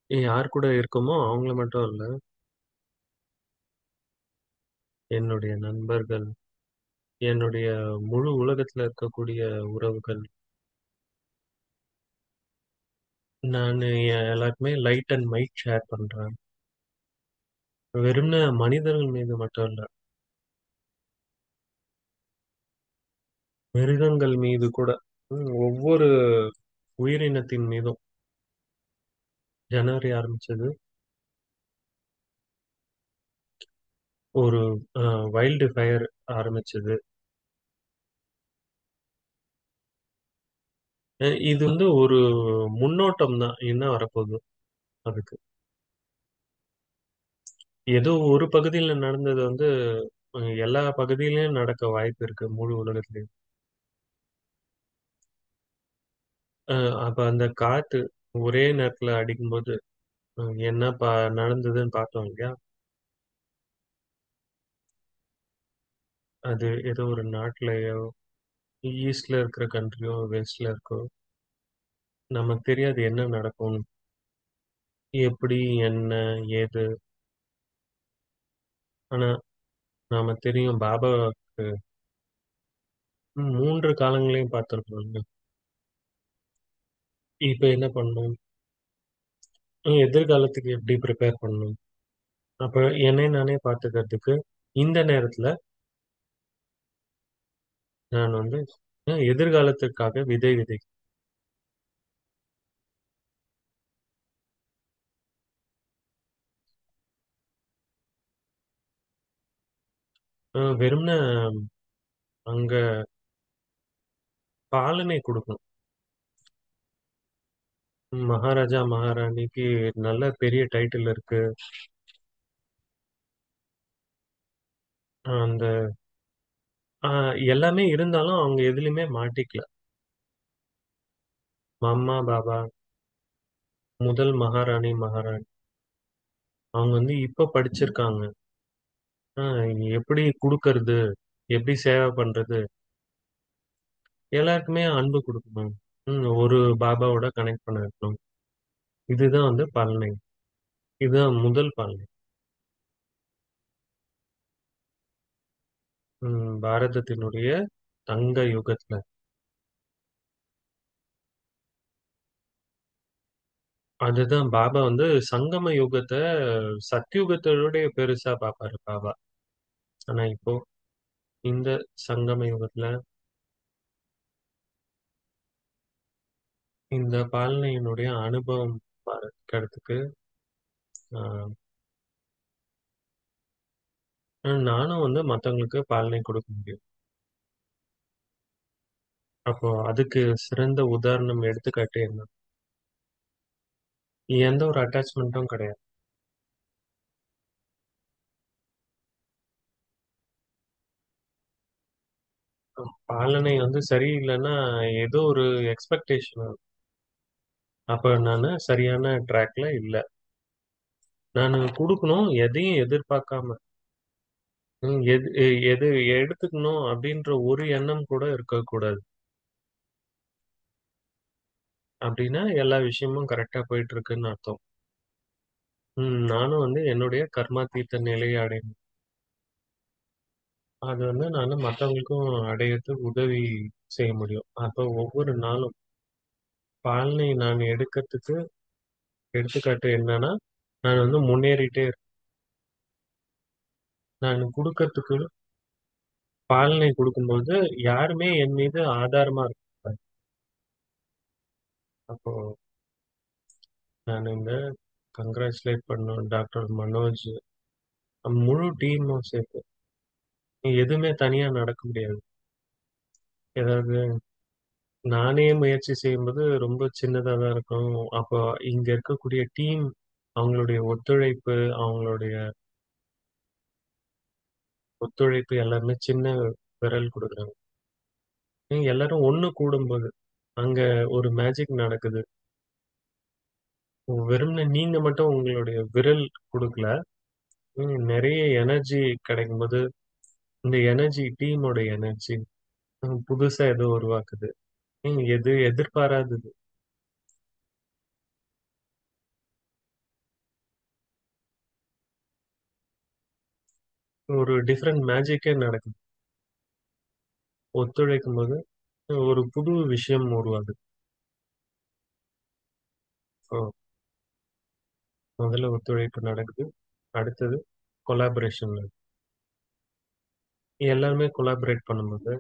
யார் கூட இருக்கோமோ அவங்கள மட்டும் இல்ல, என்னுடைய நண்பர்கள், என்னுடைய முழு உலகத்துல இருக்கக்கூடிய உறவுகள், நான் எல்லாருக்குமே லைட் அண்ட் மைட் ஷேர் பண்றேன். வெறும்ன மனிதர்கள் மீது மட்டும் இல்ல, மிருகங்கள் மீது கூட. ஒவ்வொரு உயிரினத்தின் மீதும். ஜனவரி ஆரம்பிச்சது ஒரு வைல்டு ஃபயர் ஆரம்பிச்சது. இது வந்து ஒரு முன்னோட்டம் தான், என்ன வரப்போகுது அதுக்கு. ஏதோ ஒரு பகுதியில நடந்தது வந்து எல்லா பகுதியிலயும் நடக்க வாய்ப்பு இருக்கு, முழு உலகத்திலயும். அப்ப அந்த காத்து ஒரே நேரத்துல அடிக்கும்போது என்ன நடந்ததுன்னு பார்த்தோம் இல்லையா? அது ஏதோ ஒரு நாட்டிலேயோ, ஈஸ்ட்ல இருக்கிற கண்ட்ரியோ, வெஸ்ட்ல இருக்கோ, நமக்கு தெரியாது என்ன நடக்கும், எப்படி, என்ன, ஏது. ஆனா நாம தெரியும் பாபாவுக்கு 3 காலங்களையும் பார்த்திருக்கோம். இப்ப என்ன பண்ணணும்? எதிர்காலத்துக்கு எப்படி ப்ரிப்பேர் பண்ணணும்? அப்ப என்னை நானே பார்த்துக்கிறதுக்கு, இந்த நேரத்துல நான் வந்து எதிர்காலத்திற்காக விதை விதை வெறுமனே அங்க பாலனை குடுக்கணும். மகாராஜா, மகாராணிக்கு நல்ல பெரிய டைட்டில் இருக்கு. அந்த எல்லாமே இருந்தாலும் அவங்க எதுலயுமே மாட்டிக்கல. மம்மா, பாபா, முதல் மகாராணி, மகாராணி அவங்க வந்து இப்ப படிச்சிருக்காங்க. ஆ எப்படி குடுக்கறது? எப்படி சேவை பண்றது? எல்லாருக்குமே அன்பு குடுக்கணும். ஒரு பாபாவோட கனெக்ட் பண்ண வைக்கணும். இதுதான் வந்து பழனை. இதுதான் முதல் பழனை. பாரதத்தினுடைய தங்க யுகத்துல. அதுதான் பாபா வந்து சங்கம யுகத்த சத்யுகத்தோட பெருசா பாப்பாரு பாபா. ஆனா இப்போ இந்த சங்கம யுகத்துல இந்த பாலனையினுடைய அனுபவம் பார்க்கறதுக்கு நானும் வந்து மத்தவங்களுக்கு பாலனை கொடுக்க முடியும். அப்போ அதுக்கு சிறந்த உதாரணம் எடுத்துக்காட்டு என்ன? எந்த ஒரு அட்டாச்மெண்ட்டும் கிடையாது. பாலனை வந்து சரியில்லைன்னா ஏதோ ஒரு எக்ஸ்பெக்டேஷன். அப்ப நானு சரியான ட்ராக்ல இல்ல. நானு குடுக்கணும் எதையும் எதிர்பார்க்காம. எது எது எடுத்துக்கணும் அப்படின்ற ஒரு எண்ணம் கூட இருக்கக்கூடாது. அப்படின்னா எல்லா விஷயமும் கரெக்டா போயிட்டு இருக்குன்னு அர்த்தம். நானும் வந்து என்னுடைய கர்மா தீர்த்த நிலையை அடையணும். அது வந்து நானு மத்தவங்களுக்கும் அடையறதுக்கு உதவி செய்ய முடியும். அப்ப ஒவ்வொரு நாளும் பாலனை நான் எடுக்கிறதுக்கு எடுத்துக்காட்டு என்னன்னா, நான் வந்து முன்னேறிட்டே நான் குடுக்கறதுக்கு பாலனை குடுக்கும்போது யாருமே என் மீது ஆதாரமா இருக்காது. அப்போ நான் இந்த கங்க்ராச்சுலேட் பண்ணோம் டாக்டர் மனோஜ், முழு டீமும் சேர்த்து. எதுவுமே தனியா நடக்க முடியாது. ஏதாவது நானே முயற்சி செய்யும்போது ரொம்ப சின்னதா தான் இருக்கும். அப்போ இங்க இருக்கக்கூடிய டீம் அவங்களுடைய ஒத்துழைப்பு, அவங்களுடைய ஒத்துழைப்பு எல்லாருமே சின்ன விரல் குடுக்குறாங்க. நீங்க எல்லாரும் ஒண்ணு கூடும்போது, அங்க ஒரு மேஜிக் நடக்குது. வெறுமனே நீங்க மட்டும் உங்களுடைய விரல் குடுக்கல. நெறைய எனர்ஜி கிடைக்கும்போது, இந்த எனர்ஜி டீமோட எனர்ஜி புதுசா ஏதோ உருவாக்குது. எது எதிர்பாராதது. ஒரு டிஃபரெண்ட் மேஜிக்கே நடக்குது. ஒத்துழைக்கும்போது ஒரு புது விஷயம் உருவாகுது. ஓ! முதல்ல ஒத்துழைப்பு நடக்குது. அடுத்தது கொலாபரேஷன். எல்லாருமே கொலாபரேட் பண்ணும்போது,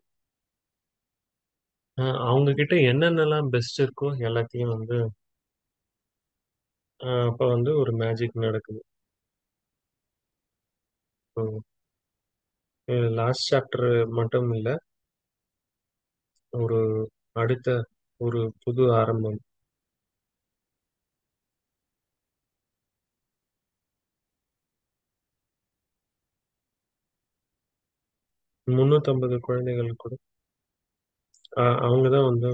அவங்க கிட்ட என்னென்னலாம் பெஸ்ட் இருக்கோ எல்லாத்தையும் வந்து அப்ப வந்து ஒரு மேஜிக் நடக்குது. ஸோ லாஸ்ட் சாப்டர் மட்டும் இல்ல, ஒரு அடுத்த ஒரு புது ஆரம்பம். 350 குழந்தைகள் கூட அவங்க தான் வந்து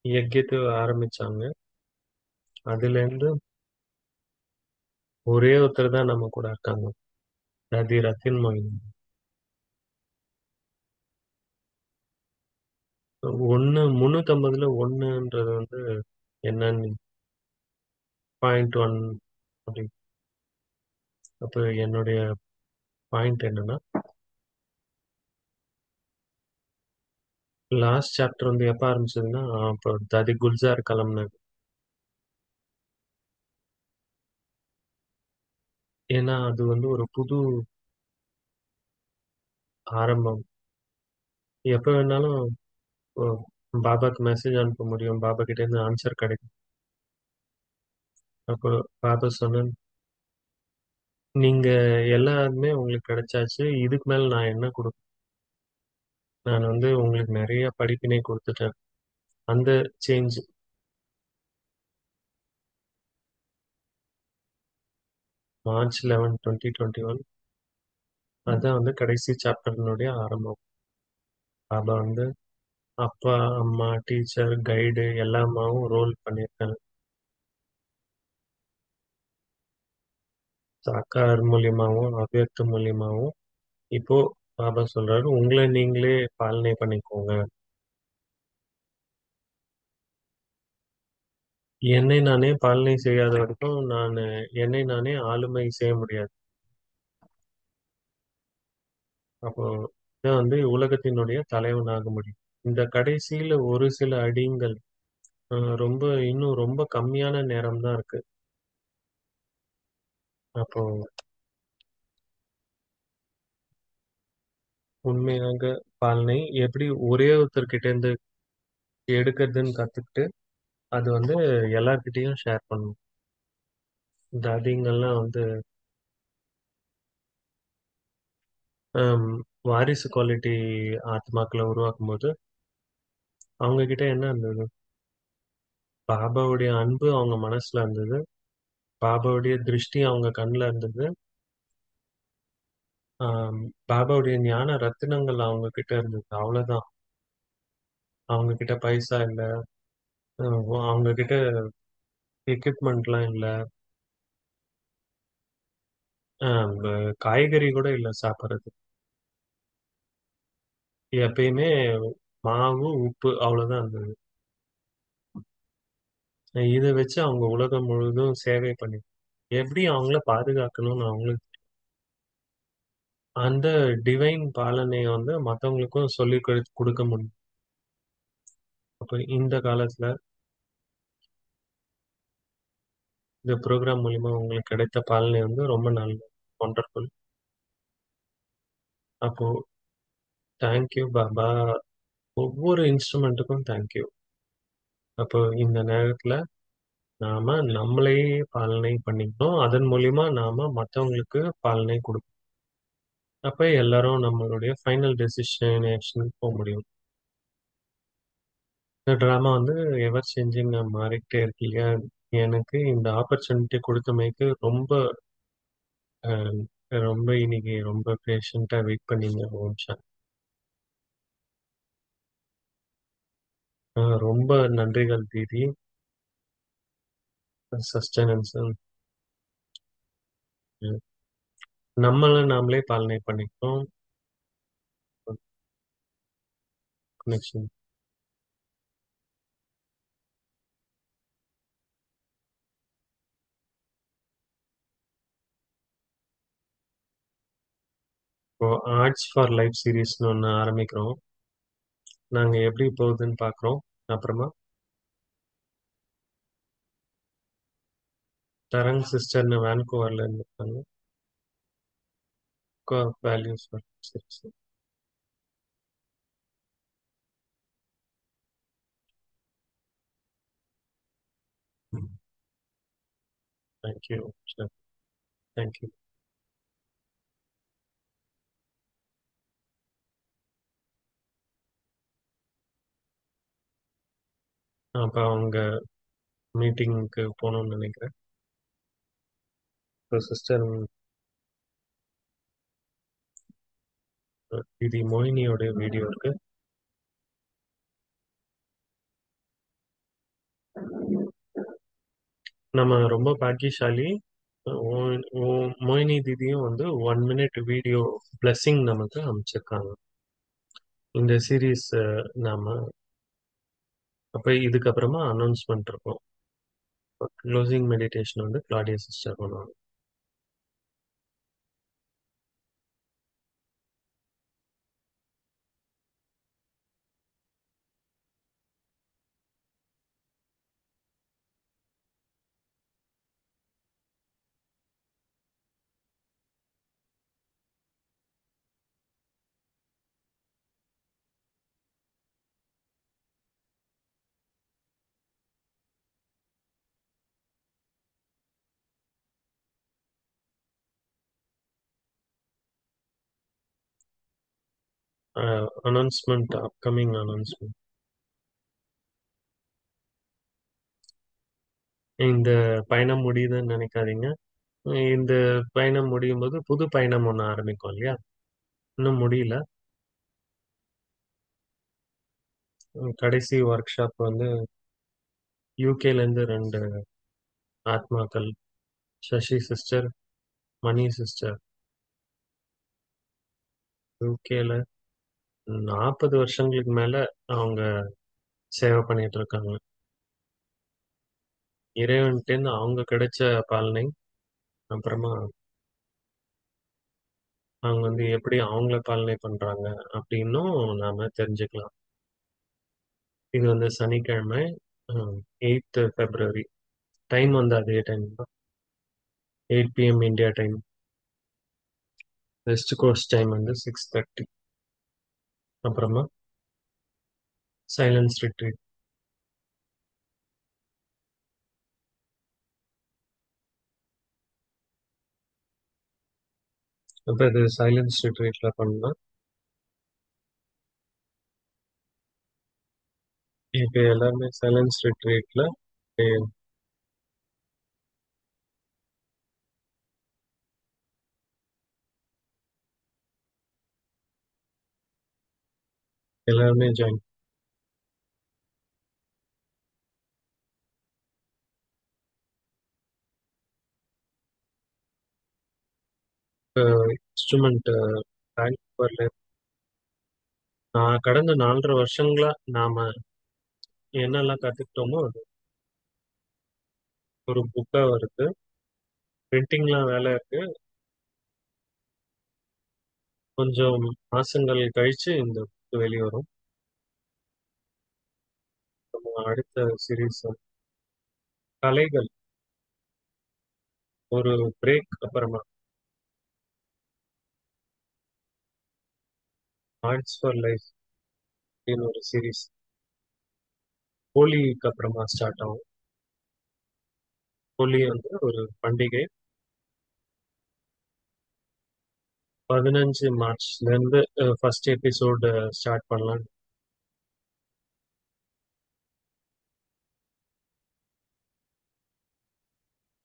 யக்ஞத்த ஆரம்பிச்சாங்க. அதுலேருந்து ஒரே ஒருத்தர் தான் நம்ம கூட இருக்காங்க. அது ரத்தின் மொய்ன். 350ல 1ன்றது வந்து என்னன்னு 0.1 அப்படி. அப்ப என்னுடைய பாயிண்ட் என்னன்னா, லாஸ்ட் சாப்டர் வந்து எப்ப ஆரம்பிச்சதுன்னா, அப்போ ததி குல்ஜார் கிளம்புனது. ஏன்னா அது வந்து ஒரு புது ஆரம்பம். எப்ப வேணாலும் ஓ, பாபாக்கு மெசேஜ் அனுப்ப முடியும். பாபா கிட்ட இருந்து ஆன்சர் கிடைக்கும். அப்போ பாபா சொன்னேன், நீங்க எல்லாருமே உங்களுக்கு கிடைச்சாச்சு. இதுக்கு மேல நான் என்ன கொடுப்பேன்? நான் வந்து உங்களுக்கு நிறைய படிப்பினை கொடுத்துட்டேன். அந்த சேஞ்ச் மார்ச் 11 2021 அதான் வந்து கடைசி சாப்டர்னுடைய ஆரம்பம். பாபா வந்து அப்பா, அம்மா, டீச்சர், கைடு எல்லாமாவும் ரோல் பண்ணியிருக்காங்க. சாக்கார் மூலியமாவும் அவ்யக்த மூலியமாவும் இப்போ பாபா சொல்றாரு, உங்களை நீங்களே பாலனை பண்ணிக்கோங்க. என்னை நானே பாலனை செய்யாத வரைக்கும் நான் என்னை நானே ஆளுமை செய்ய முடியாது. அப்போ இதான் வந்து உலகத்தினுடைய தலைவனாக முடியும். இந்த கடைசியில ஒரு சில அடிங்கள் ரொம்ப இன்னும் ரொம்ப கம்மியான நேரம் தான் இருக்கு. அப்போ உண்மையாக பாலனை எப்படி ஒரே ஒருத்தர்கிட்ட இருந்து எடுக்கிறதுன்னு கத்துக்கிட்டு அது வந்து எல்லார்கிட்டயும் ஷேர் பண்ணணும். இந்த அதிகங்கள்லாம் வந்து ஹம், வாரிசு குவாலிட்டி ஆத்மாக்களை உருவாக்கும் போது அவங்க கிட்ட என்ன இருந்தது? பாபாவுடைய அன்பு அவங்க மனசுல இருந்தது. பாபாவுடைய திருஷ்டி அவங்க கண்ணுல இருந்தது. ஆம், பாபாவுடைய ஞான ரத்தினங்கள் அவங்க கிட்ட இருந்தது. அவ்வளவுதான். அவங்க கிட்ட பைசா இல்ல. அவங்க கிட்ட எக்யூப்மெண்ட்லாம் இல்ல. காய்கறி கூட இல்ல சாப்பிட்றது. எப்பயுமே மாவு உப்பு அவ்வளவுதான் இருந்தது. இதை வச்சு அவங்க உலகம் முழுதும் சேவை பண்ணி எப்படி அவங்கள பாதுகாக்கணும்னு அவங்களுக்கு அந்த டிவைன் பாலனைய வந்து மத்தவங்களுக்கும் சொல்லி கொடுக்க முடியும். அப்ப இந்த காலத்துல இந்த ப்ரோக்ராம் மூலியமா உங்களுக்கு கிடைத்த பாலனை வந்து ரொம்ப நல்ல ஒண்டர்ஃபுல். அப்போ தேங்க்யூ பாபா. ஒவ்வொரு இன்ஸ்ட்ருமெண்ட்டுக்கும் தேங்க்யூ. அப்போ இந்த நேரத்துல நாம நம்மளையே பாலனை பண்ணிக்கணும். அதன் மூலியமா நாம மத்தவங்களுக்கு பாலனை கொடுக்கணும். அப்ப எல்லாரும் நம்மளுடைய ஃபைனல் டெசிஷனேஷனுக்கு போக முடியும். இந்த ட்ராமா வந்து எவர் சேஞ்சிங் மாறிக்கிட்டே இருக்கீங்க. எனக்கு இந்த ஆப்பர்ச்சுனிட்டி கொடுத்தமைக்கு ரொம்ப அஹ், ரொம்ப இன்னைக்கு ரொம்ப பேஷண்டா வெயிட் பண்ணீங்க ஓம் சார். ரொம்ப நன்றிகள் தீதி. சஸ்டெனன்ஸ் நம்மளை நாமளே பாலனை பண்ணிக்கிறோம். கனெக்ஷன். இப்போ ஆர்ட்ஸ் ஃபார் லைஃப் சீரீஸ்னு ஒன்று ஆரம்பிக்கிறோம். நாங்க எப்படி போகுதுன்னு பார்க்குறோம். அப்புறமா தரங் சிஸ்டர்னு வேன்கூவர்ல இருந்திருக்காங்க. Values for series. Thank you sir. Thank you. அப்போ அவங்க மீட்டிங்க்கு போகணும்னு நினைக்கிறேன். இப்போ சிஸ்டர் இது மோகினியோட வீடியோ இருக்கு. நம்ம ரொம்ப பாக்கியசாலி. மோகினி தீதியும் வந்து 1 மினிட் வீடியோ பிளஸ்ஸிங் நமக்கு அமைச்சிருக்காங்க. இந்த சீரீஸ் நாம அப்ப இதுக்கப்புறமா அனௌன்ஸ்மெண்ட் இருக்கும். க்ளோசிங் மெடிடேஷன் வந்து கிளாடியா சிஸ்டர் பண்ணுவாங்க. Announcement, upcoming announcement. இந்த பயணம் முடியுதுன்னு நினைக்காதீங்க. இந்த பயணம் முடியும் போது புது பயணம் ஒண்ணு ஆரம்பிக்கும் இல்லையா? இன்னும் முடியல. கடைசி ஒர்க் ஷாப் வந்து யூகேல இருந்து ரெண்டு ஆத்மாக்கள், சசி சிஸ்டர், மணி சிஸ்டர், யூகேல 40 வருஷங்களுக்கு மேல அவங்க சேவை பண்ணிட்டு இருக்காங்க. இறைவன்கிட்டேருந்து அவங்க கிடைச்ச பலனை, அப்புறமா அவங்க வந்து எப்படி அவங்கள பாலனை பண்றாங்க அப்படின்னும் நாம தெரிஞ்சுக்கலாம். இது வந்து சனிக்கிழமை, 8th February. டைம் வந்து அதே டைம் தான், 8 p.m. India time. West coast time வந்து 6:30. அப்புறமா சைலன்ஸ் ரிட்ரீட். அப்போ இது சைலன்ஸ் ரிட்ரீட்ல பண்ணலாம். இப்போ எல்லாருமே சைலன்ஸ் ரிட்ரீட்ல எல்லாருமே ஜாயின். Instrument bank. நான் கடந்த 4.5 வருஷங்களா நாம என்னெல்லாம் கத்துக்கிட்டோமோ அது ஒரு புக்கா வருது. பிரிண்டிங்லாம் வேலை இருக்கு. கொஞ்சம் மாசங்கள் கழிச்சு இந்த புக் வெளிவரும். நம்ம அடுத்த சீரீஸ் கலைகள், ஒரு பிரேக் அப்புறமா ஆர்ட்ஸ் ஃபார் லைஃப் அப்படின்னு ஒரு சீரீஸ் ஹோலிக்கு அப்புறமா ஸ்டார்ட் ஆகும். ஹோலி வந்து ஒரு பண்டிகை. 15 மார்ச்ல இருந்து ஃபர்ஸ்ட் எபிசோடு ஸ்டார்ட் பண்ணலாம்.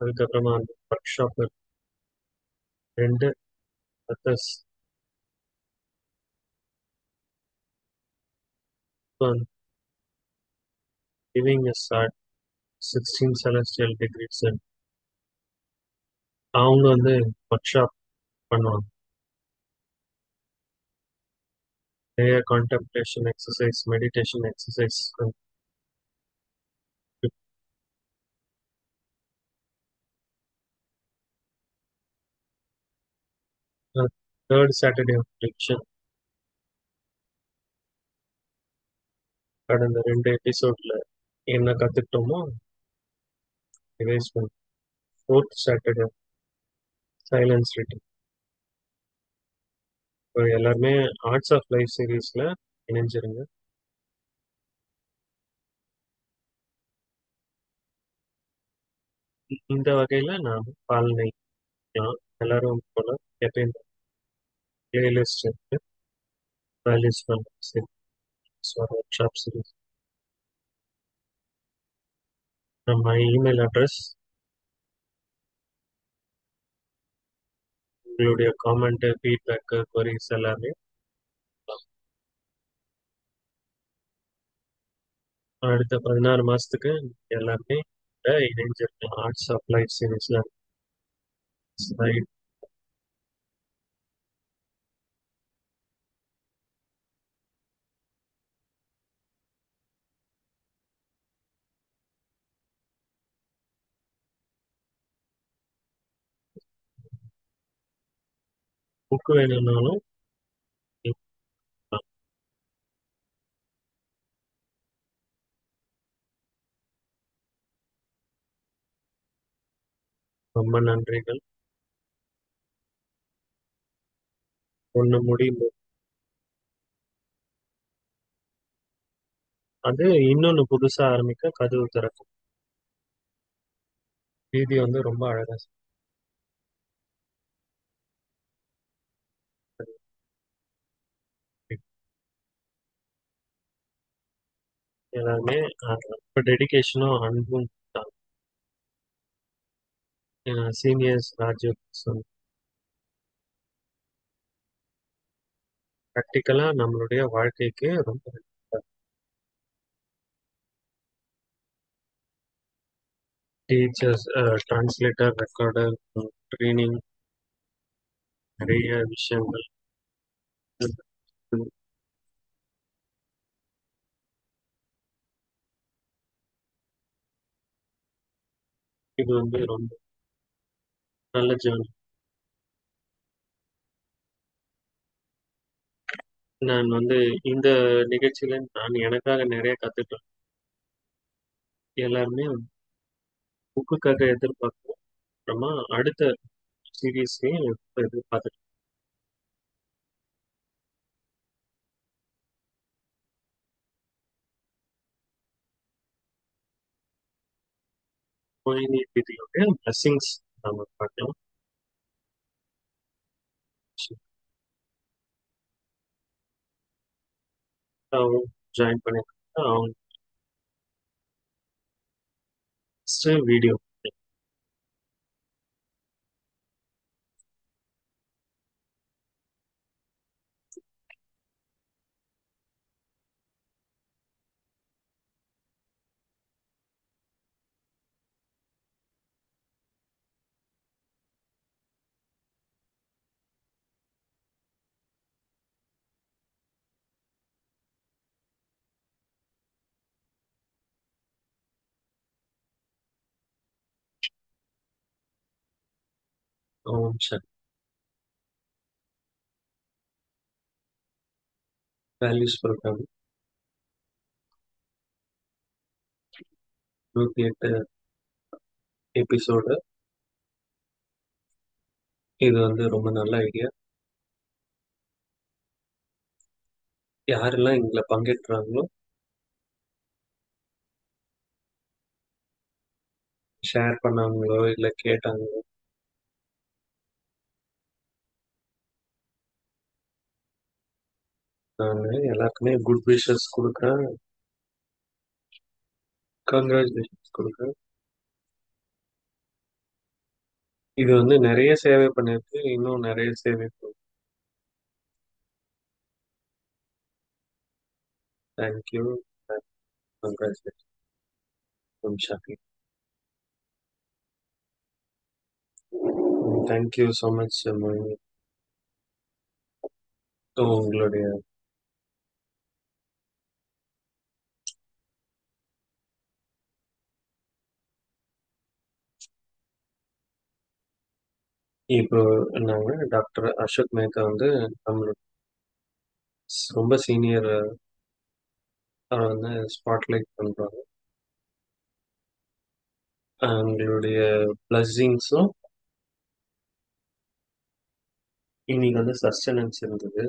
அதுக்கப்புறமா அந்த ஒர்க் ஷாப் ரெண்டு மெத்தட்ஸ் கிவிங் எ ஸ்டார்ட் 16 celestial degrees. அவங்க வந்து ஒர்க் ஷாப் பண்ணுவாங்க. நிறைய contemplation exercise, meditation exercise. Third Saturday revision. கடந்த 2 எபிசோட்ல என்ன கத்துக்கிட்டோமோ ரிவைஸ் பண்ணி ஃபோர்த் சாட்டர்டே சைலன்ஸ் ரிட்டன். இப்போ எல்லாருமே ஆர்ட்ஸ் ஆஃப் லைஃப் சீரீஸ்ல இணைஞ்சிருங்க. இந்த வகையில நான் பாலனைக்கலாம் எல்லாரும் போல எப்பயும் பிளேலிஸ்ட் இருக்கு. வேல்யூஸ் பண்ண ஒர்க் ஷாப் சீரீஸ். நம்ம இமெயில் அட்ரஸ், உங்களுடைய காமெண்ட், ஃபீட்பேக், queries எல்லாமே அடுத்த 16 மாசத்துக்கு எல்லாமே இணைஞ்சிருக்கலாம் ஆர்ட்ஸ் ஆஃப் லைஃப் சீரீஸ்ல. ரைட். புக் வேணும்னாலும் கேட்கலாம். ரொம்ப நன்றிகள். ஒண்ணு முடியும் போது அது இன்னொன்னு புதுசா ஆரம்பிக்க கதவு திறக்கும். ரீதி வந்து ரொம்ப அழகா சொன்னீங்க. எல்லாருமே ரொம்ப டெடிகேஷனும் அன்பும் சீனியர்ஸ் ராஜு ப்ராக்டிக்கலா நம்மளுடைய வாழ்க்கைக்கு ரொம்ப டீச்சர்ஸ், டிரான்ஸ்லேட்டர், ரெக்கார்டர், ட்ரெய்னிங் நெறைய விஷயங்கள். இது வந்து ரொம்ப நல்ல ஜேர்னி. நான் வந்து இந்த நிகழ்ச்சியில நான் எனக்காக நெறைய கத்துட்டேன். எல்லாருமே புக்குக்காக எதிர்பார்க்கிறோம். அப்புறமா அடுத்த சீரிஸ்லயும் எதிர்பார்த்துட்டு மோகினி தீதியோட பிளெஸிங்ஸ் நம்ம பார்க்கலாம். அவங்க ஜாயின் பண்ணிருக்காங்க. அவங்க ஃபர்ஸ்ட் வீடியோ. ஓம் சக்தி வேல்யூஸ் ப்ரோக்ராம் 108 எபிசோடு. இது வந்து ரொம்ப நல்ல ஐடியா. யாரெல்லாம் இதுல பங்கேற்றாங்களோ ஷேர் பண்ணாங்களோ இல்ல கேட்டாங்களோ நான் எல்லாருக்குமே குட் விஷஸ் கொடுக்குறேன். கங்க்ராச்சுலேஷன்ஸ் கொடுக்குறேன். இது வந்து நிறைய சேவை பண்ணிருக்கு. இன்னும் நிறைய சேவை பண்ணும். Thank you. Congratulation. Shakki. Thank you so much மோகினி. ஸோ உங்களுடைய இப்போ நாங்கள் டாக்டர் அசோக் மேத்தா வந்து நம்மளோட ரொம்ப சீனியர் வந்து ஸ்பாட்லைட் பண்றாங்க. அவங்களுடைய பிளஸ்ஸிங்ஸும் இன்னைக்கு வந்து சஸ்டனன்ஸ் இருந்தது.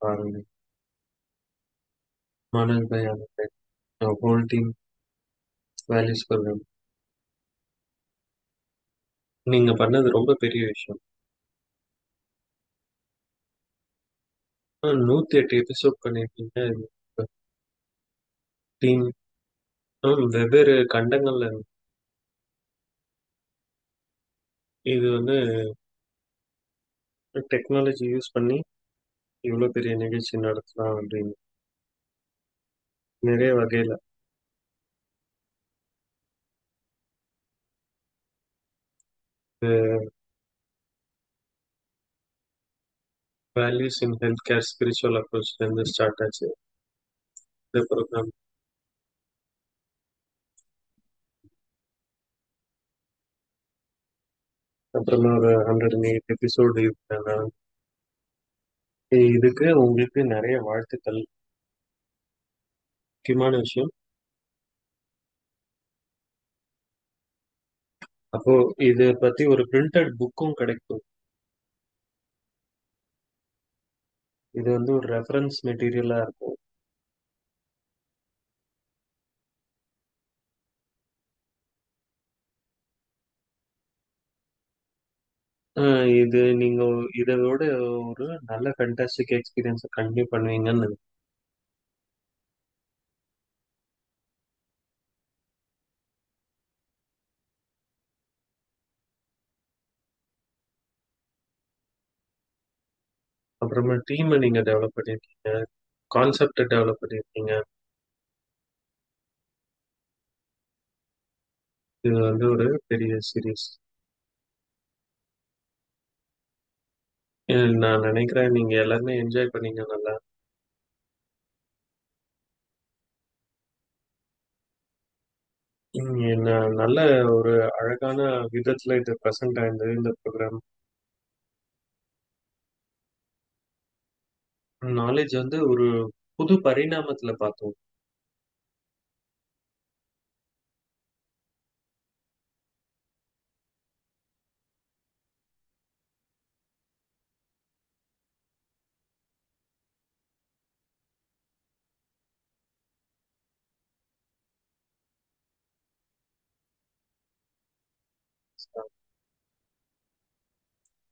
பாருங்க, மனோஜ் பாய், ஹோல் டீம் வேல்யூஸ் ப்ரோக்ராம் நீங்க பண்ணது ரொம்ப பெரிய விஷயம். 108 எபிசோட் பண்ணிருக்கீங்க. டீம் வெவ்வேறு கண்டங்கள்ல இது வந்து டெக்னாலஜி யூஸ் பண்ணி இவ்வளவு பெரிய நிகழ்ச்சி நடத்தலாம் அப்படின்னு நிறைய வகையில values in health care spiritual அப்ரோச்ல இருந்து ஸ்டார்ட் ஆச்சு இந்த ப்ரோக்ராம். அப்புறமா ஒரு 108 எபிசோடு இருக்காங்க. இதுக்கு உங்களுக்கு நிறைய வாழ்த்துக்கள். முக்கியமான விஷயம், அப்போ இது பத்தி ஒரு பிரிண்டட் புக்கும் கிடைக்கும். இது வந்து ஒரு ரெஃபரன்ஸ் மெட்டீரியலா இருக்கும். இது நீங்க இத விட ஒரு நல்ல ஃபேண்டாஸ்டிக் எக்ஸ்பீரியன்ஸ கன்டின்யூ பண்ணுவீங்கன்னு அப்புறமா டீம நீங்க டெவலப் பண்ணியிருக்கீங்க. கான்செப்ட்ட டெவலப் பண்ணியிருக்கீங்க. இது வந்து ஒரு பெரிய சீரிஸ். நான் நினைக்கிறேன் நீங்க எல்லாருமே என்ஜாய் பண்ணீங்க நல்லா. நல்ல ஒரு அழகான விதத்துல இது பிரசன்ட் ஆயிருந்தது இந்த ப்ரோக்ராம். நாலேட்ஜ் வந்து ஒரு புது பரிணாமத்துல பார்த்தோம்.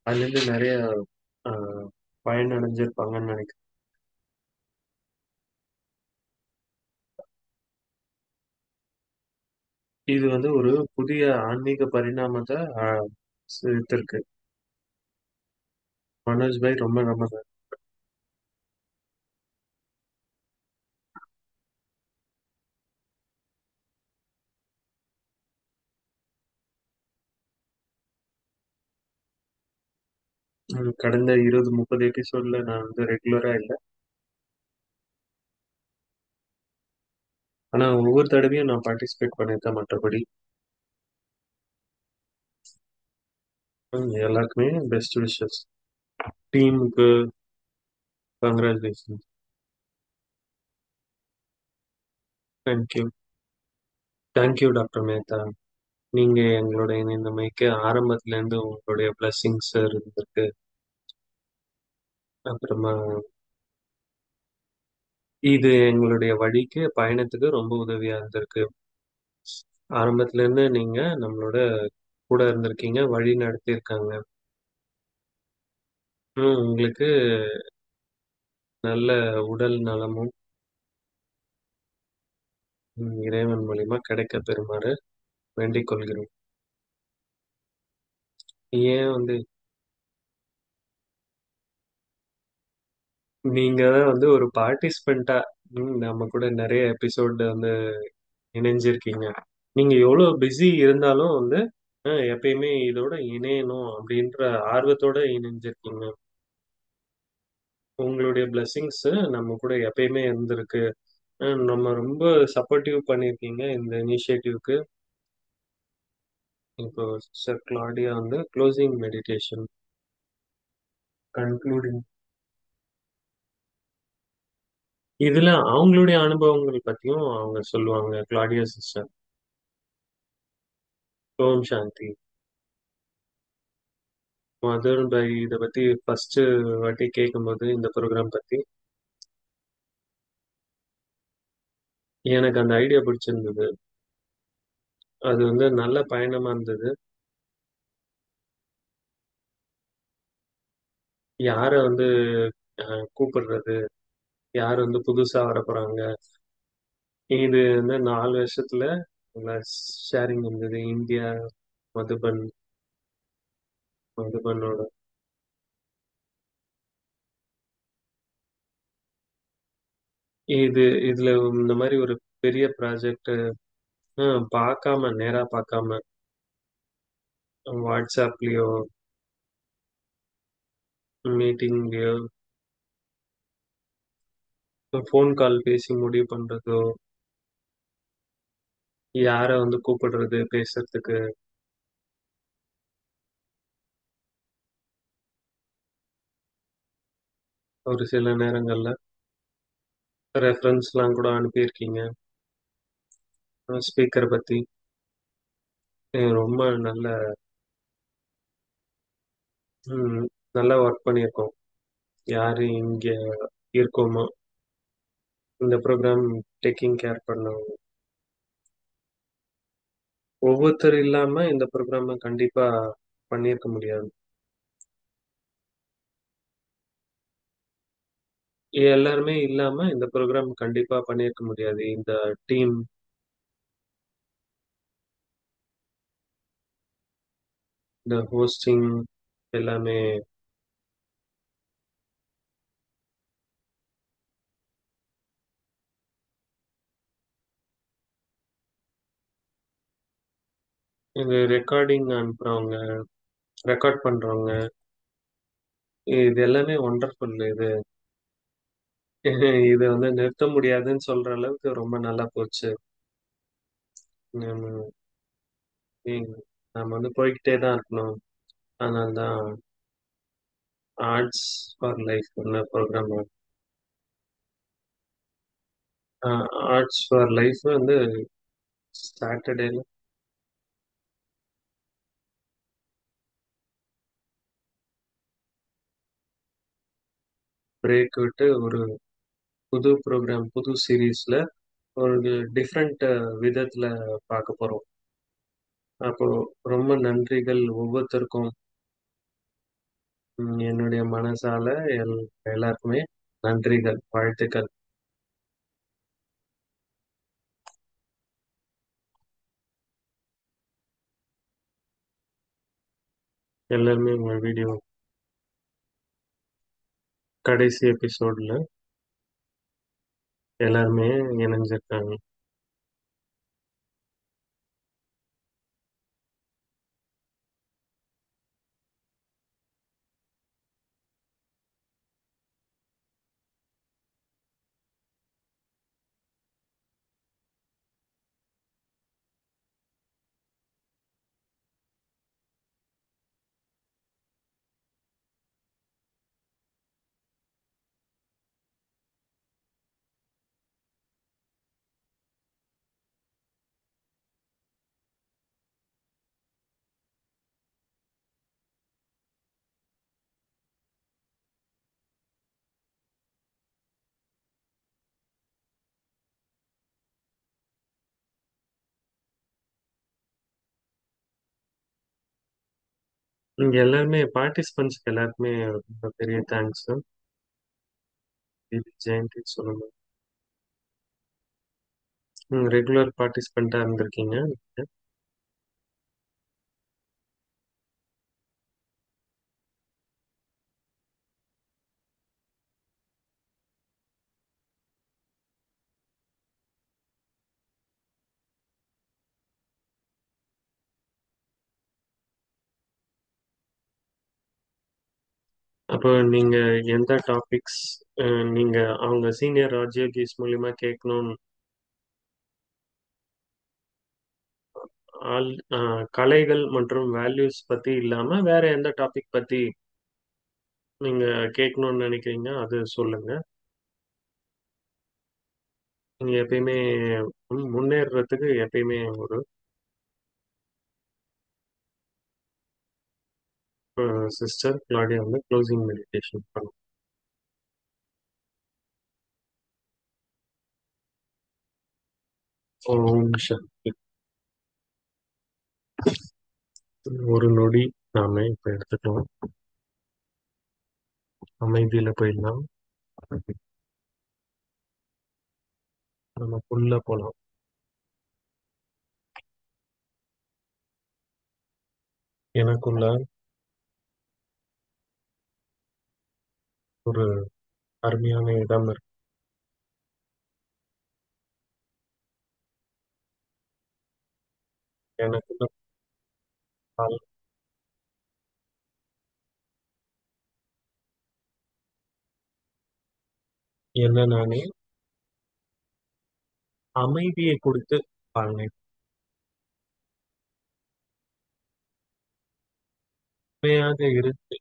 அதுலேருந்து நிறைய பயனடைஞ்சிருப்பாங்கன்னு நினைக்கிறேன். இது வந்து ஒரு புதிய ஆன்மீக பரிணாமத்தை சேர்த்திருக்கு. மனோஜ் பாய் ரொம்ப ரொம்ப கடந்த 20-30 எபிசோட்ல நான் வந்து ரெகுலரா இல்லை. ஆனா ஒவ்வொரு தடவையும் நான் பார்ட்டிசிபேட் பண்ணியிருக்கேன் மற்றபடி. எல்லாருக்குமே பெஸ்ட் விஷஸ். டீமுக்கு congratulation. Thank you. Thank you doctor Mehta. நீங்க எங்களோட இணைந்தமைக்கு ஆரம்பத்துல இருந்து உங்களுடைய பிளஸ்ஸிங்ஸ் இருந்திருக்கு. அப்புறமா இது எங்களுடைய வழிக்கு பயணத்துக்கு ரொம்ப உதவியா இருந்திருக்கு. ஆரம்பத்துல இருந்து நீங்க நம்மளோட கூட இருந்திருக்கீங்க, வழி நடத்தியிருக்காங்க. உங்களுக்கு நல்ல உடல் நலமும் இறைவன் மூலியமா கிடைக்க பெறுமாறு வேண்டிக் கொள்கிறோம். ஏன் வந்து நீங்க தான் வந்து ஒரு பார்ட்டிசிபெண்டா நம்ம கூட நிறைய எபிசோட் வந்து இணைஞ்சிருக்கீங்க. நீங்க எவ்வளவு பிஸி இருந்தாலும் வந்து எப்பயுமே இதோட இணையணும் அப்படின்ற ஆர்வத்தோட இணைஞ்சிருக்கீங்க. உங்களுடைய பிளெஸிங்ஸ் நம்ம கூட எப்பயுமே இருந்திருக்கு. நம்ம ரொம்ப சப்போர்ட்டிவ் பண்ணியிருக்கீங்க இந்த இனிஷியேட்டிவ்க்கு. இப்போ சிஸ்டர் கிளாடியா வந்து க்ளோசிங் மெடிடேஷன் கன்க்ளூடிங். இதுல அவங்களுடைய அனுபவங்கள் பத்தியும் அவங்க சொல்லுவாங்க கிளாடியா சிஸ்டர். ஓம் சாந்தி. மதர் பை இதை பத்தி ஃபர்ஸ்ட் வாட்டி கேட்கும்போது இந்த ப்ரோக்ராம் பத்தி எனக்கு அந்த ஐடியா பிடிச்சிருந்தது. அது வந்து நல்ல பயணமா இருந்தது. யாரை வந்து கூப்பிடுறது, யார் வந்து புதுசா வர போறாங்க, இது வந்து 4 வருஷத்துல ஷேரிங் இருந்தது. இந்தியா, மதுபன், மதுபனோட இது இதுல இந்த மாதிரி ஒரு பெரிய ப்ராஜெக்ட் பார்க்காம நேரா பார்க்காம வாட்ஸ்அப்லயோ மீட்டிங்லயோ ஃபோன் கால் பேசி முடிவு பண்றதோ, யாரை வந்து கூப்பிடுறது பேசுறதுக்கு, ஒரு சில நேரங்கள்ல ரெஃபரன்ஸ்லாம் கூட அனுப்பியிருக்கீங்க ஸ்பீக்கரை பத்தி. ரொம்ப நல்ல ம், நல்லா ஒர்க் பண்ணியிருக்கோம். யாரு இங்க இருக்கோமோ இந்த ப்ரோக்ராம் டேக்கிங் கேர் பண்ணவங்க ஒவ்வொருத்தர் இல்லாம இந்த ப்ரோக்ராம கண்டிப்பா பண்ணியிருக்க முடியாது. எல்லாருமே இல்லாம இந்த ப்ரோக்ராம் கண்டிப்பா பண்ணியிருக்க முடியாது. இந்த டீம், இந்த ஹோஸ்டிங் எல்லாமே இது ரெக்கார்டிங் அனுப்புறவங்க, ரெக்கார்ட் பண்றவங்க, இது எல்லாமே ஒண்டர்ஃபுல். இது வந்து நிறுத்த முடியாதுன்னு சொல்ற அளவுக்கு ரொம்ப நல்லா போச்சு. நம்ம நம்ம வந்து போய்க்கிட்டே தான் இருக்கணும். அதனால தான் arts for life program. Arts for life வந்து சாட்டர்டேல பிரேக் விட்டு ஒரு புது ப்ரோக்ராம், புது சீரீஸ்ல ஒரு டிஃப்ரெண்ட் விதத்துல பார்க்க போறோம். அப்போ ரொம்ப நன்றிகள் ஒவ்வொருத்தருக்கும். என்னுடைய மனசால எல் எல்லாருக்குமே நன்றிகள், வாழ்த்துக்கள். எல்லாருமே உங்க வீடியோ கடைசி எபிசோட்ல எல்லாருமே இணைஞ்சிருக்காங்க. இங்க எல்லாருமே பார்ட்டிசிபென்ட்ஸ்க்கு எல்லாருக்குமே ரொம்ப பெரிய தேங்க்ஸ். ஜெயந்தி சொல்லணும். ரெகுலர் பார்ட்டிசிபெண்டா இருந்திருக்கீங்க. அப்போ நீங்க எந்த டாபிக்ஸ் நீங்க அவங்க சீனியர் ராஜயோகிஸ் மூலியமா கேட்கணும், ஆல் கலைகள் மற்றும் வேல்யூஸ் பத்தி இல்லாம வேற எந்த டாபிக் பத்தி நீங்க கேட்கணும்னு நினைக்கிறீங்க அது சொல்லுங்க. நீங்க எப்பயுமே முன்னேறதுக்கு எப்பயுமே ஒரு சிஸ்டர் கிளாடியா வந்து க்ளோசிங் மெடிடேஷன் பண்ணும். ஓம் சக்தி. ஒரு நொடி நாம இப்ப எடுத்துக்கலாம். அமைதியில போயிடலாம். நமக்குள்ள போலாம். எனக்குள்ள ஒரு அருமையான இடம் இருக்கு. எனக்குள்ள என்ன நானே அமைதியை கொடுத்து பாருங்க. உண்மையாக இருக்கு.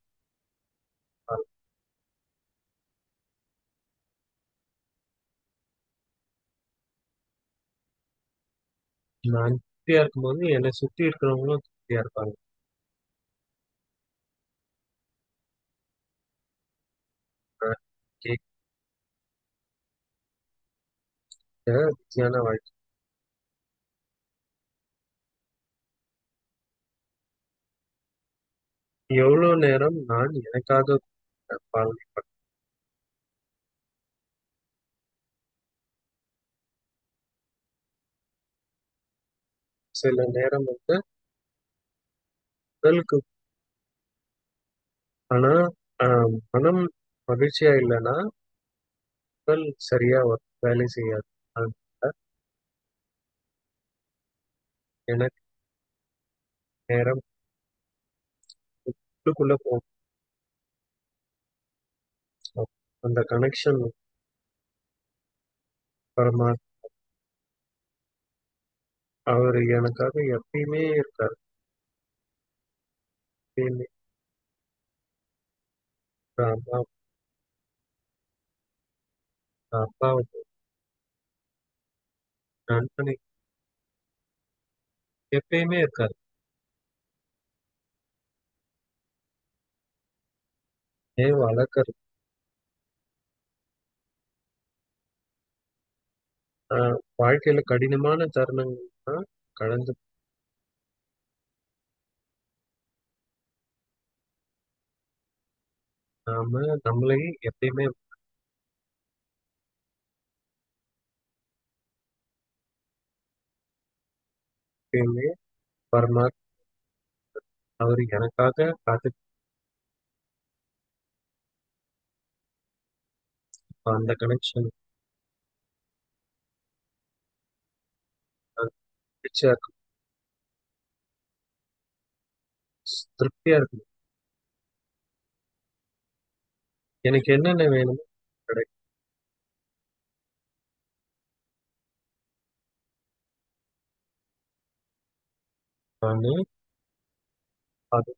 நான் திருப்தியா இருக்கும்போது என்னை சுத்தி இருக்கிறவங்களும் திருப்தியா இருப்பாங்க. கேட்க பிஸியான வாழ்க்கை. எவ்வளவு நேரம் நான் எனக்காக வாழ்க்கை சில நேரம் வந்து உடலுக்கு ஆனா மனம் மகிழ்ச்சியா இல்லைன்னா உடல் சரியா வேலை செய்யாது. அதனால எனக்கு நேரம் உள்ளுக்குள்ள போகும். அந்த கனெக்ஷன் பரமா அவர் எனக்காக எப்பயுமே இருக்காரு. எப்பயுமே ஒரு அம்மா அப்பாவை நண்பனை எப்பயுமே இருக்காரு. ஏன் வளர்க்கறது வாழ்க்கையில கடினமான தருணங்கள் தான் கடந்து நாம நம்மளை எப்பயுமே எப்பயுமே பரமாத்மா அவர் எனக்காக காத்து அந்த கனெக்ஷன் மகிழ்ச்சியா இருக்கும், திருப்தியா இருக்கும். எனக்கு என்னென்ன வேணுமோ கிடைக்கும். நானு அது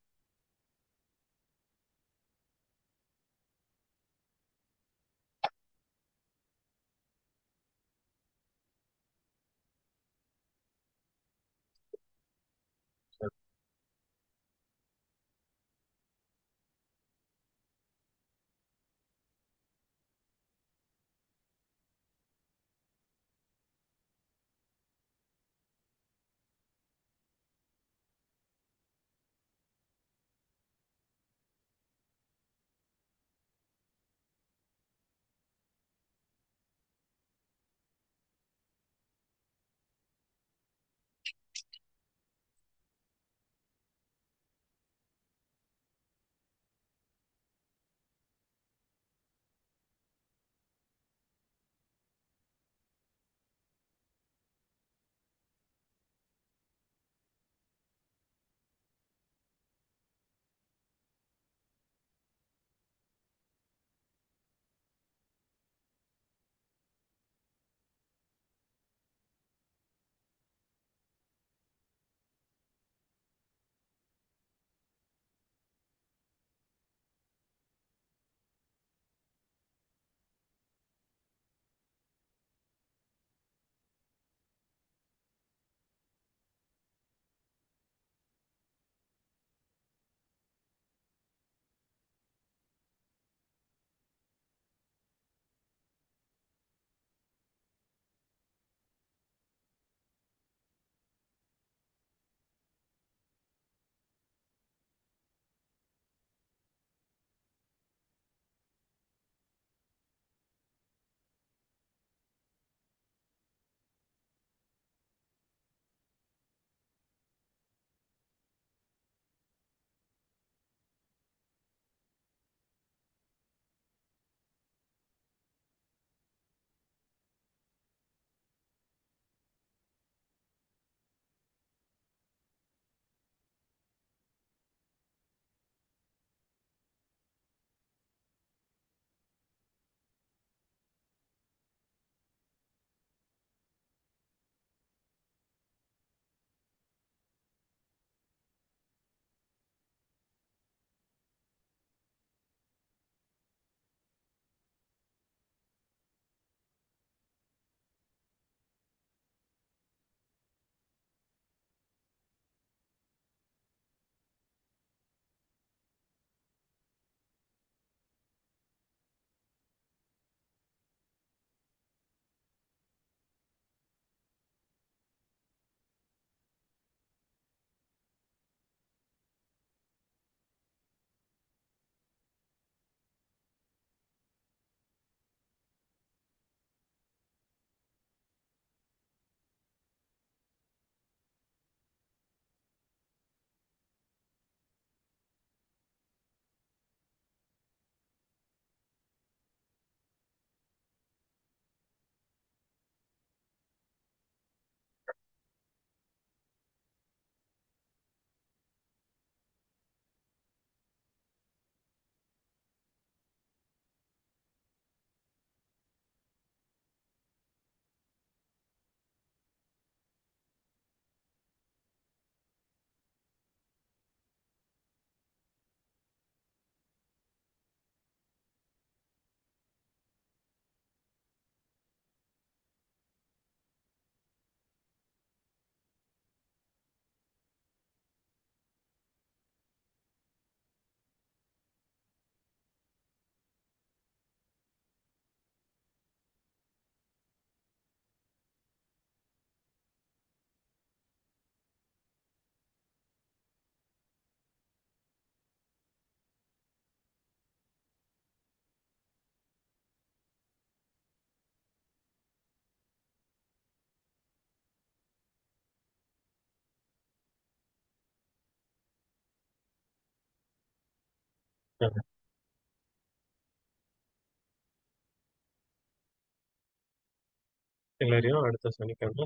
எல்லாரையும் அடுத்த சனிக்கிழமை